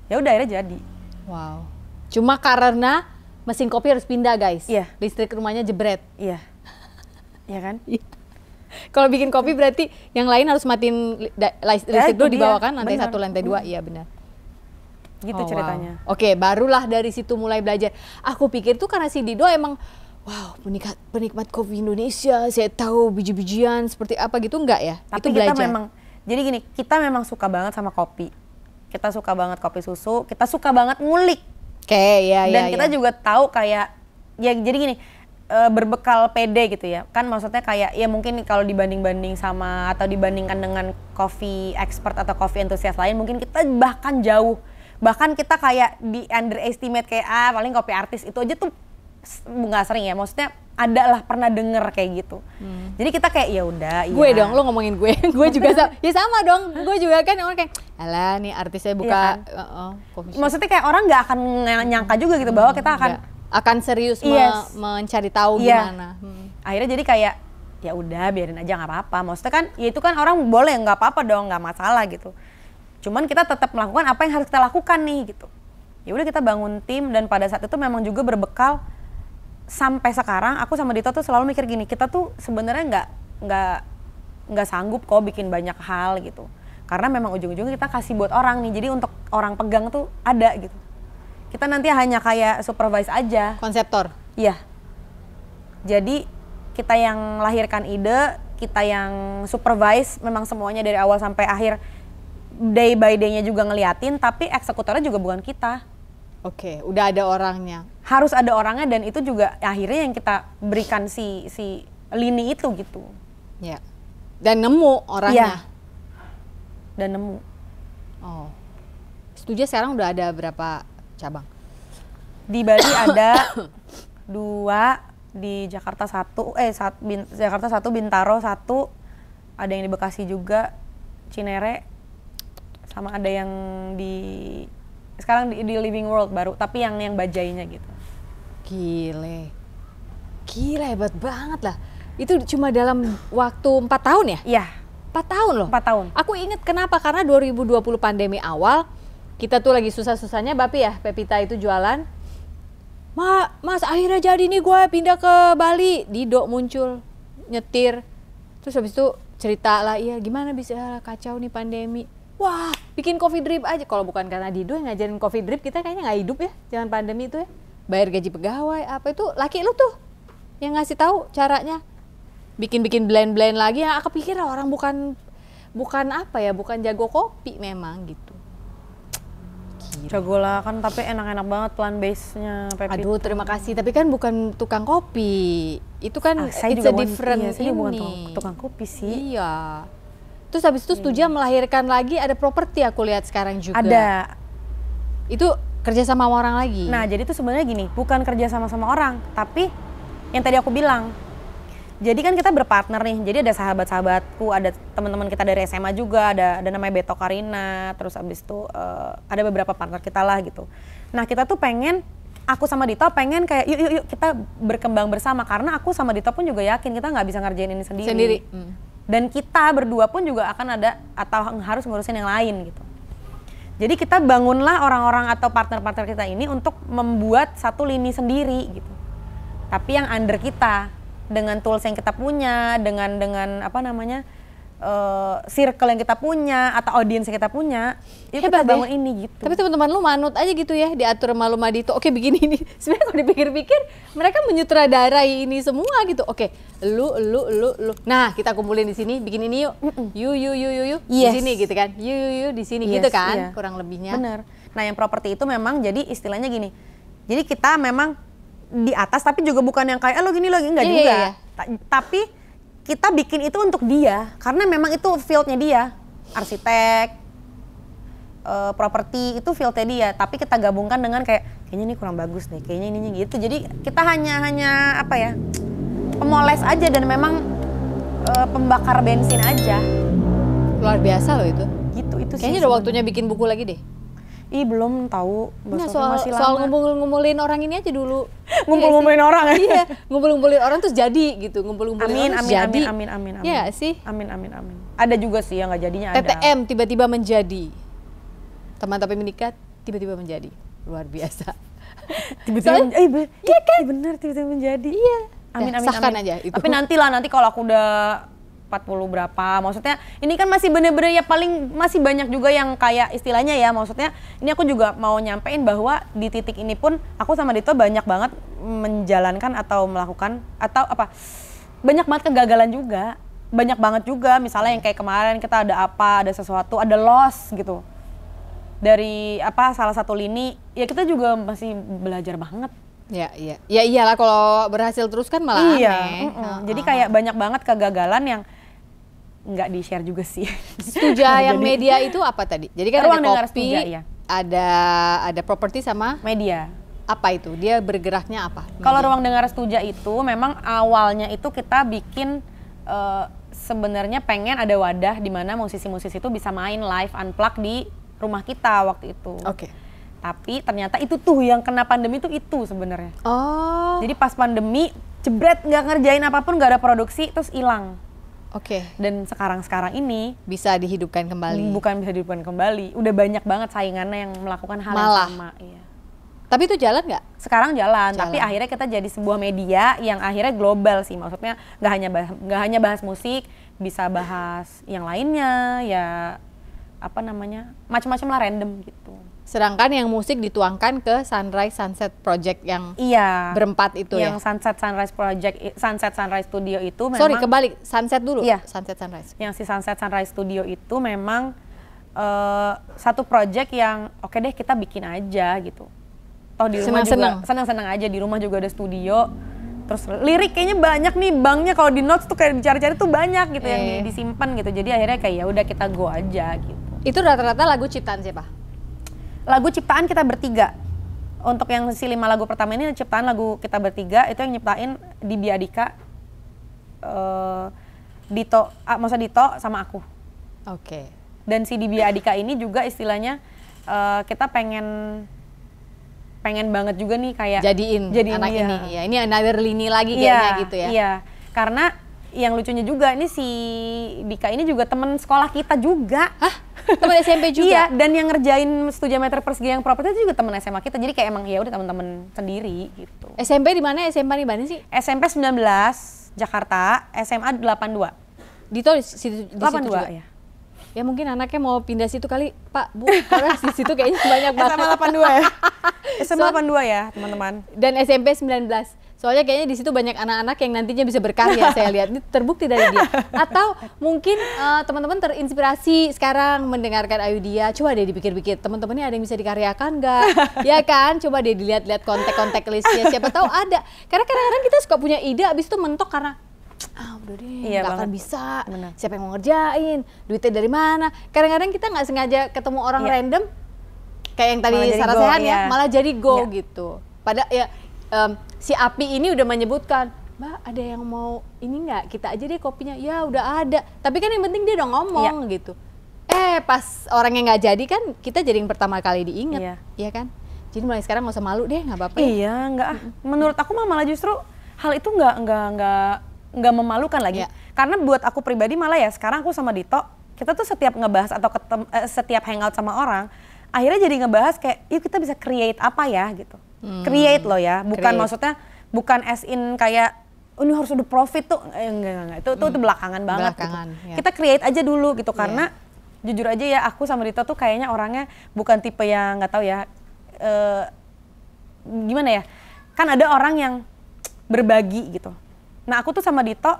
Ya udah akhirnya jadi. Wow. Cuma karena mesin kopi harus pindah guys. Iya. Listrik rumahnya jebret. Iya. Iya kan? Kalau bikin kopi berarti yang lain harus matiin listrik dulu di bawah kan, lantai 1, lantai 2. Iya benar. Gitu ceritanya. Wow. Oke, barulah dari situ mulai belajar. Aku pikir tuh karena si Dido emang wow, penikmat kopi Indonesia, saya tahu biji-bijian seperti apa gitu, enggak ya? Tapi itu kita belajar. memang, jadi gini, kita memang suka banget sama kopi. Kita suka banget kopi susu, kita suka banget ngulik. Oke, ya. Dan kita juga tahu kayak, ya jadi gini, berbekal PD gitu ya. Kan maksudnya kayak, ya mungkin kalau dibanding-banding sama, atau dibandingkan dengan coffee expert atau coffee enthusiast lain, mungkin kita bahkan jauh. Bahkan kita kayak di underestimate kayak paling kopi artis itu aja tuh nggak sering ya, maksudnya ada lah pernah denger kayak gitu. Jadi kita kayak ya udah. Gue dong, lo ngomongin gue juga sama. Ya sama dong, gue juga kan orang kayak, alah nih artisnya buka. Iya kan? Maksudnya kayak orang nggak akan nyangka juga gitu bahwa kita akan serius mencari tahu gimana. Akhirnya jadi kayak ya udah biarin aja nggak apa-apa. Maksudnya kan, ya itu kan orang boleh nggak apa-apa dong, nggak masalah gitu. Cuman kita tetap melakukan apa yang harus kita lakukan nih gitu. Ya udah kita bangun tim, dan pada saat itu memang juga berbekal sampai sekarang aku sama Dito tuh selalu mikir gini, kita tuh sebenarnya nggak sanggup kok bikin banyak hal gitu. Karena memang ujung-ujungnya kita kasih buat orang nih. Jadi untuk orang pegang tuh ada gitu. Kita nanti hanya kayak supervise aja. Konseptor. Iya. Jadi kita yang lahirkan ide, kita yang supervise memang semuanya dari awal sampai akhir. Day by day-nya juga ngeliatin, tapi eksekutornya juga bukan kita. Oke, udah ada orangnya. Harus ada orangnya, dan itu juga akhirnya yang kita berikan si lini itu gitu. Ya. Dan nemu orangnya. Ya. Dan nemu. Oh. Studio sekarang udah ada berapa cabang? Di Bali ada 2, di Jakarta 1, Jakarta 1, Bintaro 1, ada yang di Bekasi juga, Cinere, sama ada yang sekarang di Living World baru, tapi yang bajainya gitu. Gile hebat banget lah. Itu cuma dalam waktu 4 tahun ya? Iya. 4 tahun loh? 4 tahun. Aku inget kenapa, karena 2020 pandemi awal, kita tuh lagi susah-susahnya, Bapi ya, Pepita itu jualan. Mas akhirnya jadi nih gue pindah ke Bali. Dido muncul, nyetir. Terus habis itu cerita lah, iya gimana bisa kacau nih pandemi. Wah, bikin coffee drip aja. Kalau bukan karena Dido yang ngajarin coffee drip, kita kayaknya nggak hidup ya zaman pandemi itu ya. Bayar gaji pegawai, apa itu laki lu tuh yang ngasih tahu caranya. Bikin blend lagi. Yang aku pikir orang bukan apa ya, bukan jago kopi memang gitu. Jago lah kan, tapi enak-enak banget plant base-nya Pepita. Aduh, terima kasih. Tapi kan bukan tukang kopi. Itu kan saya it's juga a different saya ini. bukan tukang kopi sih. Iya. Terus habis itu Stuja melahirkan lagi, ada properti aku lihat sekarang juga. Ada. Itu kerja sama orang lagi? Nah, jadi itu sebenarnya gini, bukan kerja sama orang, tapi yang tadi aku bilang. Jadi kan kita berpartner nih, jadi ada sahabat-sahabatku, ada teman-teman kita dari SMA juga, ada namanya Beto Karina, terus abis itu ada beberapa partner kita lah gitu. Nah, kita tuh pengen, aku sama Dito pengen kayak yuk kita berkembang bersama, karena aku sama Dito pun juga yakin kita nggak bisa ngerjain ini sendiri. Dan kita berdua pun juga akan ada atau harus ngurusin yang lain gitu. Jadi kita bangunlah orang-orang atau partner-partner kita ini untuk membuat satu lini sendiri gitu. Tapi yang under kita, dengan tools yang kita punya, dengan apa namanya, circle yang kita punya atau audiens yang kita punya, itu kita bangun ini gitu. Tapi teman-teman lu manut aja gitu ya, diatur sama lu Madito. Oke begini ini. Sebenarnya kalau dipikir-pikir mereka menyutradarai ini semua gitu. Oke, lu. Nah, kita kumpulin di sini, bikin ini yuk. Yuk. Di sini gitu kan. Yuk di sini gitu kan, kurang lebihnya. Bener. Nah, yang properti itu memang jadi istilahnya gini. Jadi kita memang di atas, tapi juga bukan yang kayak lo gini lagi, enggak juga. Iya. Tapi kita bikin itu untuk dia, karena memang itu fieldnya dia, arsitek, properti itu fieldnya dia. Tapi kita gabungkan dengan kayaknya ini kurang bagus nih, kayaknya ini gitu. Jadi kita hanya apa ya, pemoles aja dan memang pembakar bensin aja. Luar biasa loh itu. Gitu itu. Kayaknya udah waktunya bikin buku lagi deh. Ih belum tahu, Mbak Nah, Sofi masih soal lama. ngumpul-ngumpulin orang ini aja dulu. Ngumpul-ngumpulin orang ya? Iya, ngumpul-ngumpulin orang terus jadi gitu, ngumpul-ngumpulin Amin, orang terus amin, jadi. amin, amin, amin. Iya nggak sih? Amin, amin, amin. Ada juga sih yang nggak jadinya ada. TTM tiba-tiba menjadi. Teman tapi menikah tiba-tiba menjadi. Luar biasa. Tiba-tiba, iya kan? Bener, tiba-tiba menjadi. Iya. Amin, Dah, amin, sahkan amin. aja itu. Tapi nanti kalau aku udah 40 berapa, maksudnya ini kan masih bener-bener ya paling masih banyak juga yang kayak istilahnya ya, maksudnya ini aku juga mau nyampein bahwa di titik ini pun aku sama Dito banyak banget menjalankan atau melakukan atau apa, banyak banget kegagalan juga, banyak banget juga misalnya yang kayak kemarin kita ada apa, ada sesuatu, ada loss gitu dari apa salah satu lini, ya kita juga masih belajar banget. Ya, iya. Ya iyalah kalau berhasil terus kan malah aneh. Jadi kayak banyak banget kegagalan yang nggak di-share juga sih. Stuja yang media itu apa tadi? Jadi kan Ruang ada Dengar kopi, Stuja, iya. ada properti sama Media. apa itu? Dia bergeraknya apa? Kalau Media. Ruang Dengar Stuja itu memang awalnya itu kita bikin sebenarnya pengen ada wadah di mana musisi-musisi itu bisa main live unplugged di rumah kita waktu itu. Oke. Tapi ternyata itu tuh yang kena pandemi itu sebenarnya. Oh. Jadi pas pandemi jebret nggak ngerjain apapun, nggak ada produksi terus hilang. Oke. Dan sekarang ini Bisa dihidupkan kembali. bukan bisa dihidupkan kembali. Udah banyak banget saingannya yang melakukan hal yang Malah. sama. Iya. Tapi itu jalan nggak? Sekarang jalan, Jalan. tapi akhirnya kita jadi sebuah media yang akhirnya global sih. Maksudnya nggak hanya bahas musik, bisa bahas yang lainnya, ya apa namanya, macam-macam lah, random gitu. Sedangkan yang musik dituangkan ke Sunrise Sunset Project yang Iya. berempat itu yang ya. Sunset Sunrise Project, Sunset Sunrise Studio itu memang. Sorry, kebalik. Sunset dulu. Iya. Sunset Sunrise. Yang si Sunset Sunrise Studio itu memang satu project yang oke deh kita bikin aja gitu. Toh di rumah juga senang-senang aja, di rumah juga ada studio. Terus lirik kayaknya banyak nih, banknya kalau di notes tuh kayak dicari-cari tuh banyak gitu yang disimpan gitu. Jadi akhirnya kayak ya udah kita go aja gitu. Itu rata-rata lagu ciptaan siapa? Lagu ciptaan kita bertiga. Untuk yang si 5 lagu pertama ini ciptaan lagu kita bertiga, itu yang nyiptain Dibi Adika, Dito sama aku. Oke. Dan si Dibi Adika ini juga istilahnya kita pengen banget juga nih kayak Jadiin anak dia. ini. Ya, ini another lini lagi kayaknya gitu ya. Iya, karena yang lucunya juga ini si Dika ini juga teman sekolah kita juga. Hah? Teman SMP juga? Iya, dan yang ngerjain studi meter persegi yang properti itu juga teman SMA kita. Jadi kayak emang ya udah teman-teman sendiri gitu. SMP di mana? SMA di mana sih? SMP 19 Jakarta, SMA 82. Dito di situ 82 juga. ya. Ya mungkin anaknya mau pindah situ kali, Pak, Bu. Karena di situ kayaknya banyak banget. SMA 82 ya. SMA 82 ya, teman-teman. Dan SMP 19. Soalnya kayaknya di situ banyak anak-anak yang nantinya bisa berkarya, saya lihat. Ini terbukti dari dia. Atau mungkin teman-teman terinspirasi sekarang mendengarkan Ayudhya. Coba deh dipikir-pikir, teman-temannya ada yang bisa dikaryakan nggak? Ya kan? Coba deh dilihat-lihat kontak-kontak listnya. Siapa tahu ada. Karena kadang-kadang kita suka punya ide, abis itu mentok karena udah deh, Iya nggak akan banget. bisa. Bener. Siapa yang mau ngerjain? Duitnya dari mana? Kadang-kadang kita nggak sengaja ketemu orang Iya. random, kayak yang tadi Malah jadi Sarah go, Sehan ya, iya. malah jadi go Iya. gitu. Pada ya si Api ini udah menyebutkan, Mbak ada yang mau ini nggak? Kita aja deh kopinya. Ya udah ada. Tapi kan yang penting dia udah ngomong gitu. Pas orang yang nggak jadi kan kita jadi yang pertama kali diinget, Iya. iya kan? Jadi mulai sekarang nggak usah malu deh, nggak apa-apa. Ya. Iya, enggak. Menurut aku malah justru hal itu enggak memalukan lagi. Iya. Karena buat aku pribadi malah ya sekarang aku sama Dito, kita tuh setiap ngebahas atau setiap hangout sama orang, akhirnya jadi ngebahas kayak yuk kita bisa create apa ya gitu. Create loh ya, bukan Create. maksudnya bukan as in kayak ini harus udah profit tuh, enggak. Itu belakangan banget Belakangan, gitu. ya. Kita create aja dulu gitu karena jujur aja ya aku sama Dito tuh kayaknya orangnya bukan tipe yang nggak tahu ya gimana ya, kan ada orang yang berbagi gitu. Nah aku tuh sama Dito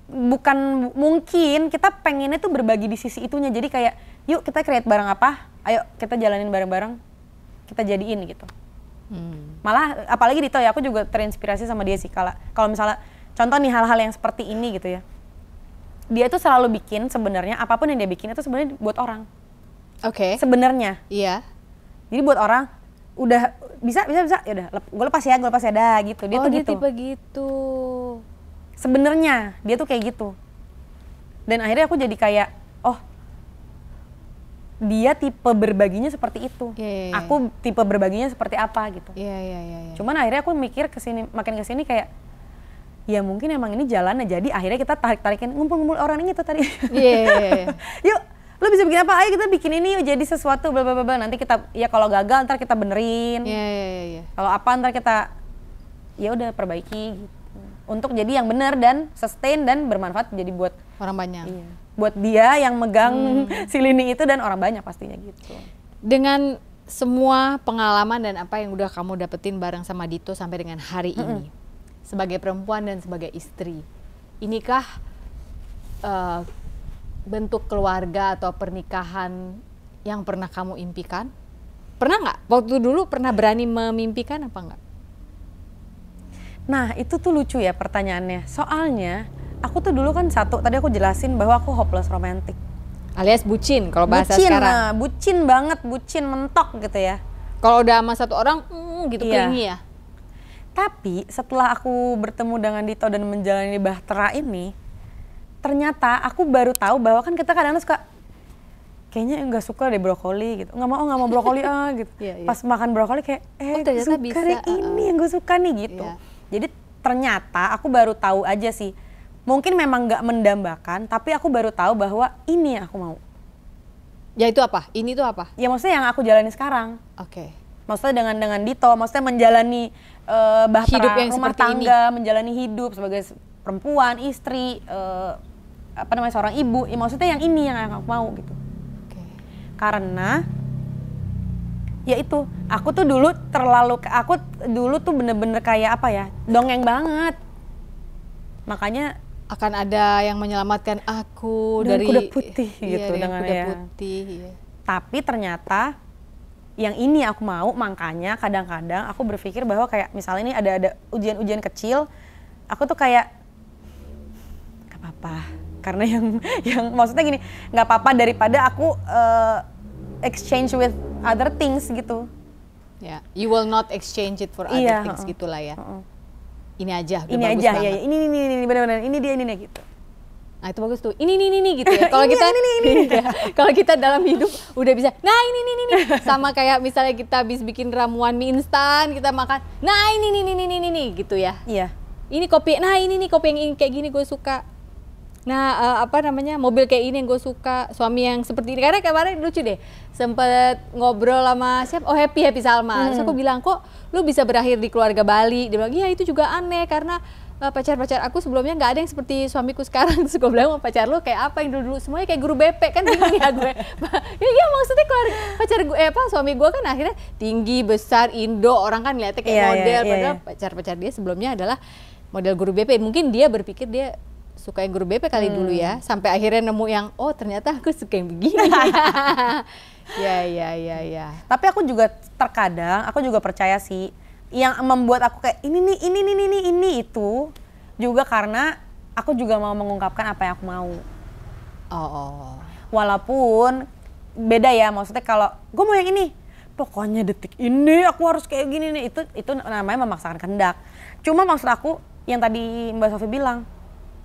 bukan mungkin kita pengennya tuh berbagi di sisi itunya, jadi kayak yuk kita create barang apa, ayo kita jalanin bareng-bareng, kita jadiin gitu. Malah apalagi Dito ya, aku juga terinspirasi sama dia sih kalau misalnya contoh nih hal-hal yang seperti ini gitu ya, dia tuh selalu bikin sebenarnya apapun yang dia bikin itu sebenarnya buat orang. Oke. Sebenarnya. Iya. Jadi buat orang udah bisa ya udah gue lepas ya dah gitu. Dia tuh dia gitu. tipe gitu. Sebenarnya dia tuh kayak gitu. Dan akhirnya aku jadi kayak dia tipe berbaginya seperti itu. Aku tipe berbaginya seperti apa gitu. Cuman akhirnya aku mikir makin kesini kayak ya mungkin emang ini jalannya, jadi akhirnya kita tarik-tarikin ngumpul-ngumpul orang ini tuh tadi. Yuk, lu bisa bikin apa? Ayo kita bikin ini yuk jadi sesuatu bla bla bla. Nanti kita ya kalau gagal ntar kita benerin. Kalau apa ntar kita ya udah perbaiki gitu. Untuk jadi yang benar dan sustain dan bermanfaat jadi buat orang banyak. Buat dia yang megang si lini itu dan orang banyak pastinya gitu. Dengan semua pengalaman dan apa yang udah kamu dapetin bareng sama Dito sampai dengan hari ini, sebagai perempuan dan sebagai istri, inikah bentuk keluarga atau pernikahan yang pernah kamu impikan? Pernah nggak? Waktu dulu pernah berani memimpikan apa nggak? Nah itu tuh lucu ya pertanyaannya. Soalnya aku tuh dulu kan tadi aku jelasin bahwa aku hopeless romantic. Alias bucin kalau bahasa sekarang. Bucin banget, bucin mentok gitu ya. Kalau udah sama satu orang, gitu clingy ya. Tapi setelah aku bertemu dengan Dito dan menjalani bahtera ini, ternyata aku baru tahu bahwa kan kita kadang-kadang suka kayaknya nggak suka deh brokoli gitu, nggak mau brokoli gitu. Pas makan brokoli kayak ternyata suka bisa, ini yang gue suka nih gitu. Jadi ternyata aku baru tahu aja sih. Mungkin memang nggak mendambakan, tapi aku baru tahu bahwa ini yang aku mau. Ya itu apa? Ini tuh apa? Ya maksudnya yang aku jalani sekarang. Maksudnya dengan Dito, maksudnya menjalani bahtera hidup yang rumah tangga, menjalani hidup sebagai perempuan, istri, seorang ibu. Ya maksudnya yang ini yang aku mau gitu. Karena ya itu, aku dulu tuh bener-bener kayak apa ya, dongeng banget. Makanya akan ada yang menyelamatkan aku dengan dari kuda putih gitu, dengan kuda putih. Tapi ternyata yang ini aku mau, makanya kadang-kadang aku berpikir bahwa kayak misalnya ini ada ujian-ujian kecil, aku tuh kayak gak apa-apa. Karena yang maksudnya gini, gak apa-apa daripada aku exchange with other things gitu. You will not exchange it for other things gitulah ya. Ini aja, ini aja, ya, ini benar-benar, ini dia gitu. Nah itu bagus tuh, ini gitu ya. Kalau kita, kalau kita dalam hidup udah bisa, nah ini, sama kayak misalnya kita habis bikin ramuan mie instan, kita makan, nah ini gitu ya. Ini kopi, nah ini nih kopi yang kayak gini gue suka. Nah mobil kayak ini yang gue suka, suami yang seperti ini. Karena kemarin lucu deh, sempet ngobrol sama siapa? Oh Happy Salma. Terus aku bilang, kok lu bisa berakhir di keluarga Bali? Dia bilang, iya itu juga aneh karena pacar-pacar aku sebelumnya nggak ada yang seperti suamiku sekarang. Terus gue bilang, pacar lu kayak apa yang dulu semuanya kayak guru BP kan bingung ya gue. Iya maksudnya keluarga pacar gue, suami gue kan akhirnya tinggi, besar, Indo, orang kan lihatnya kayak model. Padahal pacar-pacar dia sebelumnya adalah model guru BP. Mungkin dia berpikir dia suka yang guru BP kali dulu ya, sampai akhirnya nemu yang ternyata aku suka yang begini. Ya. Tapi aku juga terkadang aku juga percaya sih yang membuat aku kayak ini itu juga karena aku juga mau mengungkapkan apa yang aku mau. Walaupun beda ya, maksudnya kalau gue mau yang ini, pokoknya detik ini aku harus kayak gini nih, itu namanya memaksakan kehendak. Cuma maksud aku yang tadi Mbak Sofi bilang,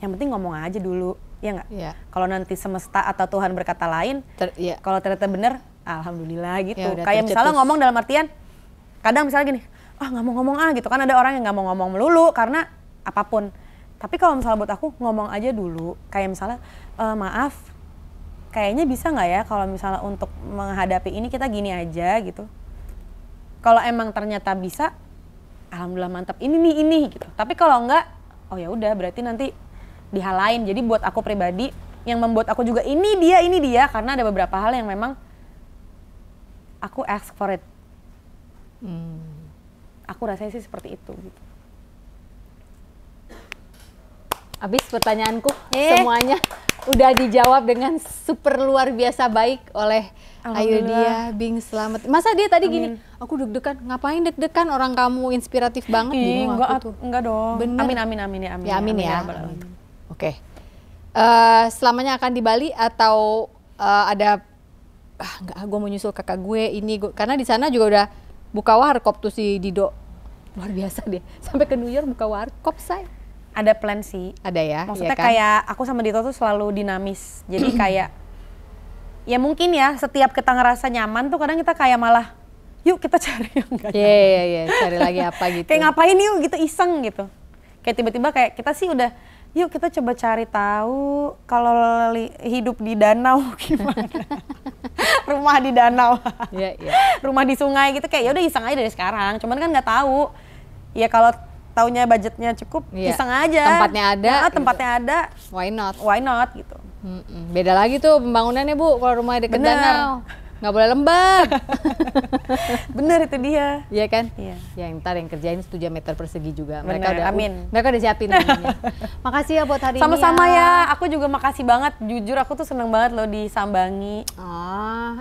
yang penting ngomong aja dulu, ya nggak? Kalau nanti semesta atau Tuhan berkata lain, kalau ternyata bener, alhamdulillah gitu. Kayak misalnya ngomong dalam artian, kadang misalnya gini, nggak mau ngomong gitu kan, ada orang yang nggak mau ngomong melulu karena apapun. Tapi kalau misalnya buat aku ngomong aja dulu, kayak misalnya maaf, kayaknya bisa nggak ya kalau misalnya untuk menghadapi ini kita gini aja gitu. Kalau emang ternyata bisa, alhamdulillah mantap, ini gitu. Tapi kalau enggak, ya udah berarti nanti di hal lain. Jadi buat aku pribadi yang membuat aku juga ini dia karena ada beberapa hal yang memang aku ask for it. Aku rasanya sih seperti itu gitu. Habis pertanyaanku, semuanya udah dijawab dengan super luar biasa baik oleh Ayudhya Bing Slamet. Masa dia tadi gini, aku deg-degan, ngapain deg-degan, orang kamu inspiratif banget. Bingung aku tuh. Enggak dong. Bener. Amin ya. Amin ya. Oke. Selamanya akan di Bali atau ada enggak, gue mau nyusul kakak gue ini karena di sana juga udah buka warkop tuh si Dido. Luar biasa deh. Sampai ke New York buka warkop, say. Ada plan sih. Ada ya. Maksudnya ya kan? kayak aku sama Dito tuh selalu dinamis. Jadi kayak ya mungkin ya setiap kita ngerasa nyaman tuh kadang kita kayak malah yuk kita cari yang enggak nyaman. Iya, cari lagi apa gitu. Kayak ngapain yuk gitu, iseng gitu. Kayak tiba-tiba kayak kita sih udah, yuk kita coba cari tahu kalau hidup di danau gimana. Rumah di danau. Iya. Rumah di sungai gitu, kayak ya udah iseng aja dari sekarang. Cuman kan nggak tahu. Ya kalau taunya budgetnya cukup, iseng aja. Tempatnya ada. Tempatnya ada. Why not? Why not gitu. Beda lagi tuh pembangunannya Bu, kalau rumah deket danau. Nggak boleh lembab. Bener itu dia. Iya kan? Iya. Ya ntar yang kerjain 7 meter persegi juga. Bener, amin. Mereka udah siapin namanya. Makasih ya buat hari ini. Sama-sama ya. Aku juga makasih banget. Jujur aku tuh seneng banget loh disambangi.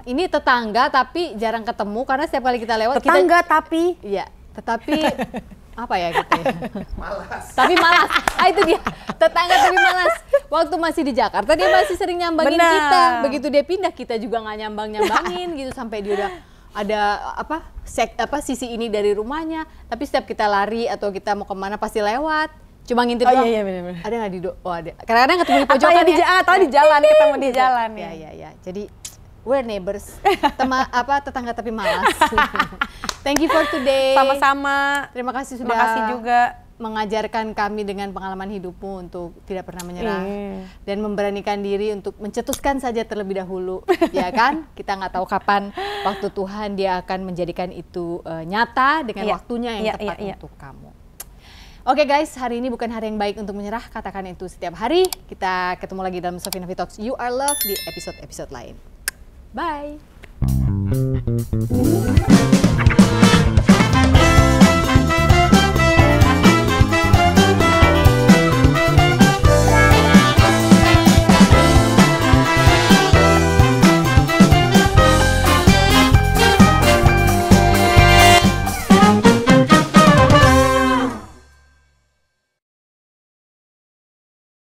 Ini tetangga tapi jarang ketemu karena setiap kali kita lewat tapi. Iya, tetapi apa ya gitu ya. Malas. Tapi malas. Itu dia. Tetangga tapi malas. Waktu masih di Jakarta dia masih sering nyambangin kita. Begitu dia pindah kita juga nggak nyambangin gitu sampai dia udah ada sisi ini dari rumahnya. Tapi setiap kita lari atau kita mau kemana pasti lewat. Cuma ngintip doang. Iya benar. Ada nggak di ada. Kadang-kadang ketemu di pojokan ya. Atau di jalan ketemu di jalan ya. Iya. Jadi we're neighbors. Tetangga tapi malas. Thank you for today. Sama-sama. Terima kasih sudah. Terima kasih juga mengajarkan kami dengan pengalaman hidupmu untuk tidak pernah menyerah dan memberanikan diri untuk mencetuskan saja terlebih dahulu, ya kan? Kita nggak tahu kapan waktu Tuhan dia akan menjadikan itu nyata dengan waktunya yang tepat untuk kamu. Oke guys, hari ini bukan hari yang baik untuk menyerah, katakan itu setiap hari. Kita ketemu lagi dalam Sophie Navi Talks You Are Loved di episode-episode lain. Bye.